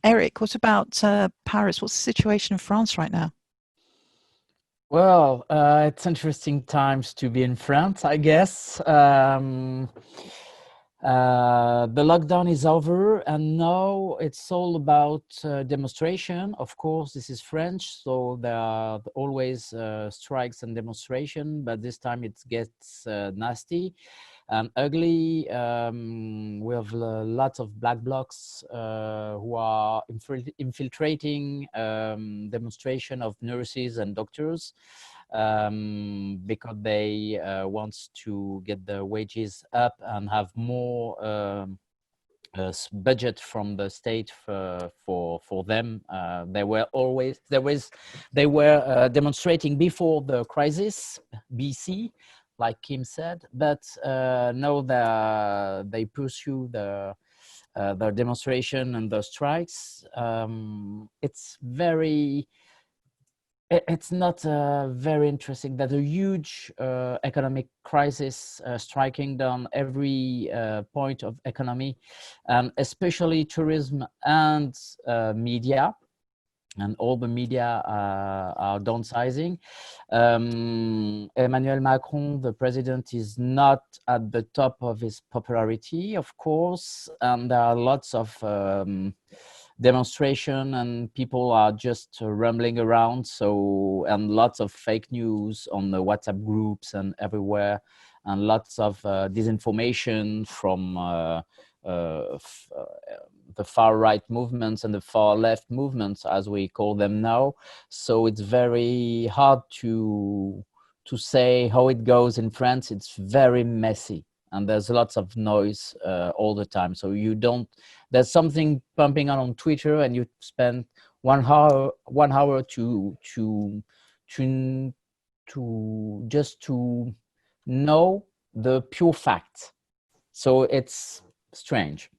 Eric, what about Paris? What's the situation in France right now? Well, it's interesting times to be in France, I guess. The lockdown is over, and now it's all about demonstration. Of course, this is French, so there are always strikes and demonstration, but this time it gets nasty and ugly. We have lots of black blocs who are infiltrating demonstration of nurses and doctors because they want to get their wages up and have more budget from the state for them. They were demonstrating before the crisis, BC, like Kim said, but now they pursue their demonstration and the strikes. It's not very interesting. That a huge economic crisis striking down every point of economy, especially tourism and media. And all the media are downsizing. Emmanuel Macron, the president, is not at the top of his popularity, of course, and there are lots of demonstration and people are just rambling around, and lots of fake news on the WhatsApp groups and everywhere, and lots of disinformation from the far right movements and the far left movements, as we call them now. So it's very hard to say how it goes in France. It's very messy and there's lots of noise all the time. So there's something pumping on Twitter and you spend 1 hour to just to know the pure fact. So it's strange.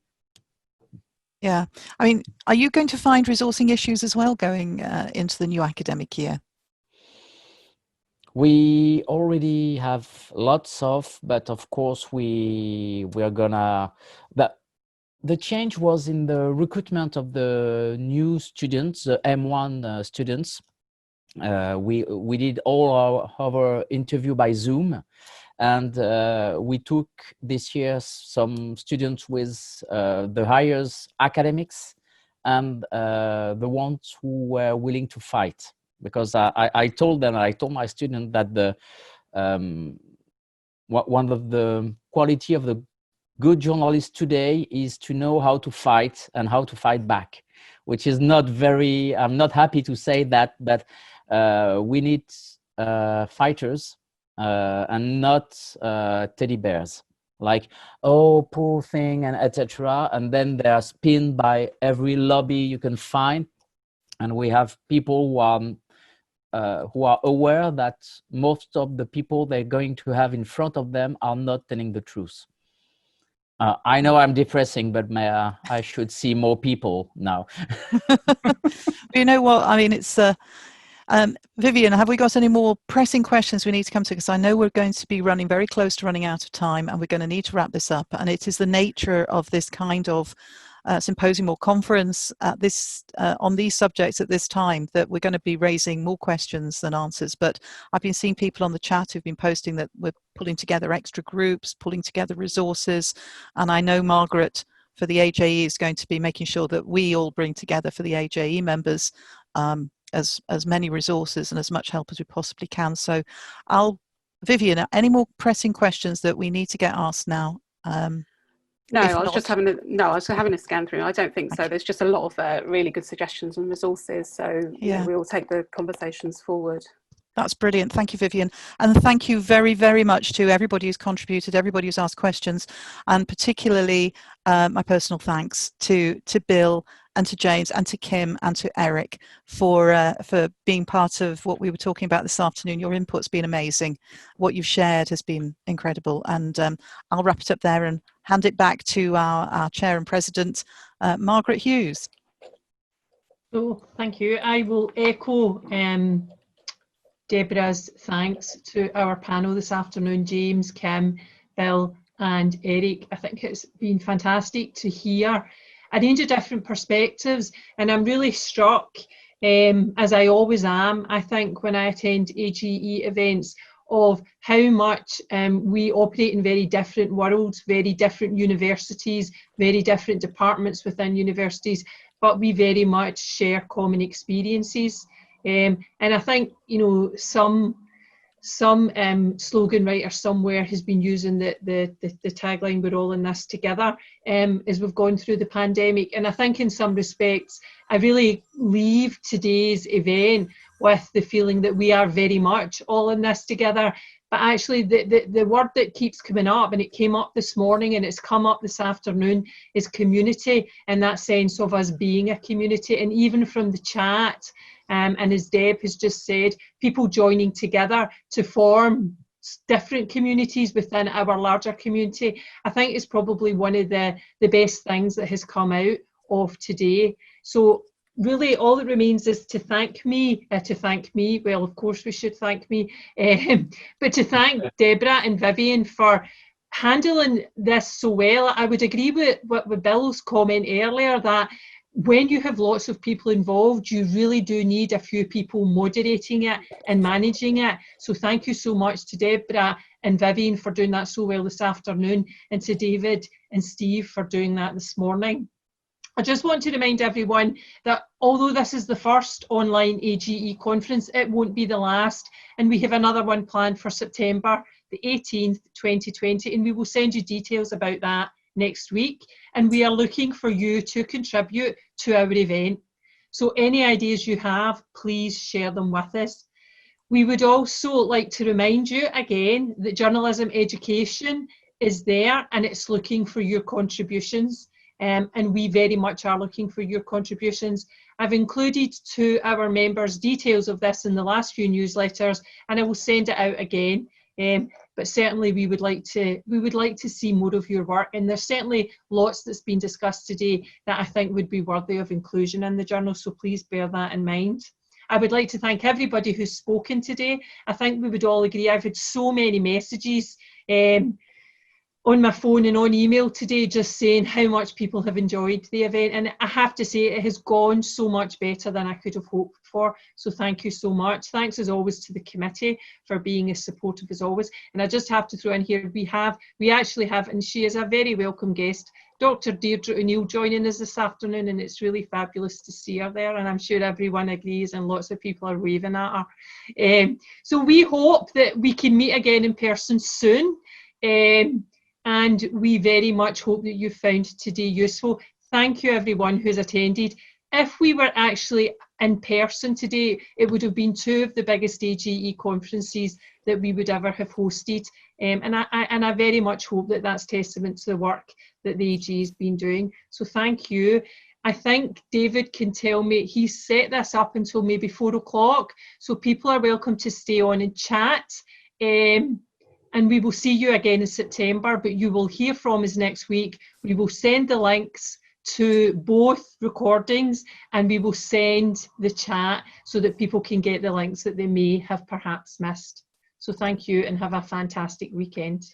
Yeah, I mean, are you going to find resourcing issues as well going into the new academic year? We already have lots of, but of course we are gonna. The change was in the recruitment of the new students, the M1 students. We did all our interview by Zoom. And we took this year some students with the highest academics and the ones who were willing to fight. Because I told my students that one of the quality of the good journalist today is to know how to fight and how to fight back, which is not very, I'm not happy to say that, but we need fighters. And not teddy bears, like, oh, poor thing, and etc. And then they are spinned by every lobby you can find. And we have people who are aware that most of the people they're going to have in front of them are not telling the truth. I know I'm depressing, but I should see more people now. You know what? I mean, it's... Vivian, have we got any more pressing questions we need to come to? Because I know we're going to be running very close to running out of time and we're going to need to wrap this up. And it is the nature of this kind of symposium or conference on these subjects at this time that we're going to be raising more questions than answers. But I've been seeing people on the chat who've been posting that we're pulling together extra groups, pulling together resources. And I know Margaret for the AJE is going to be making sure that we all bring together for the AJE members as many resources and as much help as we possibly can. So Vivian, any more pressing questions that we need to get asked now? No, I was just having a scan through. I don't think so. There's just a lot of really good suggestions and resources. So yeah, we will take the conversations forward. That's brilliant. Thank you, Vivian. And thank you very, very much to everybody who's contributed, everybody who's asked questions, and particularly my personal thanks to Bill and to James and to Kim and to Eric for being part of what we were talking about this afternoon. Your input's been amazing. What you've shared has been incredible. And I'll wrap it up there and hand it back to our chair and president, Margaret Hughes. Oh, thank you. I will echo Deborah's thanks to our panel this afternoon, James, Kim, Bill and Eric. I think it's been fantastic to hear a range of different perspectives, and I'm really struck, as I always am, I think, when I attend AJE events, of how much we operate in very different worlds, very different universities, very different departments within universities, but we very much share common experiences. And I think, you know, some slogan writer somewhere has been using the tagline, we're all in this together, as we've gone through the pandemic. And I think in some respects, I really leave today's event with the feeling that we are very much all in this together. But actually the word that keeps coming up, and it came up this morning and it's come up this afternoon, is community, and that sense of us being a community. And even from the chat, and as Deb has just said, people joining together to form different communities within our larger community, I think is probably one of the best things that has come out of today. So really all that remains is to thank me, well, of course we should thank me, but to thank Deborah and Vivian for handling this so well. I would agree with Bill's comment earlier that when you have lots of people involved, you really do need a few people moderating it and managing it. So thank you so much to Deborah and Vivian for doing that so well this afternoon, and to David and Steve for doing that this morning. I just want to remind everyone that although this is the first online AJE conference, it won't be the last, and we have another one planned for September the 18th, 2020, and we will send you details about that next week. And we are looking for you to contribute to our event. So any ideas you have, please share them with us. We would also like to remind you again that journalism education is there and it's looking for your contributions. And we very much are looking for your contributions. I've included to our members details of this in the last few newsletters, and I will send it out again. But certainly we would like to see more of your work, and there's certainly lots that's been discussed today that I think would be worthy of inclusion in the journal, so please bear that in mind. I would like to thank everybody who's spoken today. I think we would all agree, I've had so many messages on my phone and on email today just saying how much people have enjoyed the event, and I have to say it has gone so much better than I could have hoped for, so thank you so much. Thanks as always to the committee for being as supportive as always. And I just have to throw in here, we actually have, and she is a very welcome guest, Dr. Deirdre O'Neill joining us this afternoon, and it's really fabulous to see her there, and I'm sure everyone agrees and lots of people are waving at her. So we hope that we can meet again in person soon. And we very much hope that you found today useful. Thank you everyone who's attended. If we were actually in person today, it would have been 2 of the biggest AJE conferences that we would ever have hosted. And I very much hope that that's testament to the work that the AJE has been doing. So thank you. I think David can tell me, he's set this up until maybe 4 o'clock. So people are welcome to stay on and chat. And we will see you again in September, but you will hear from us next week. We will send the links to both recordings, and we will send the chat so that people can get the links that they may have perhaps missed. So thank you and have a fantastic weekend.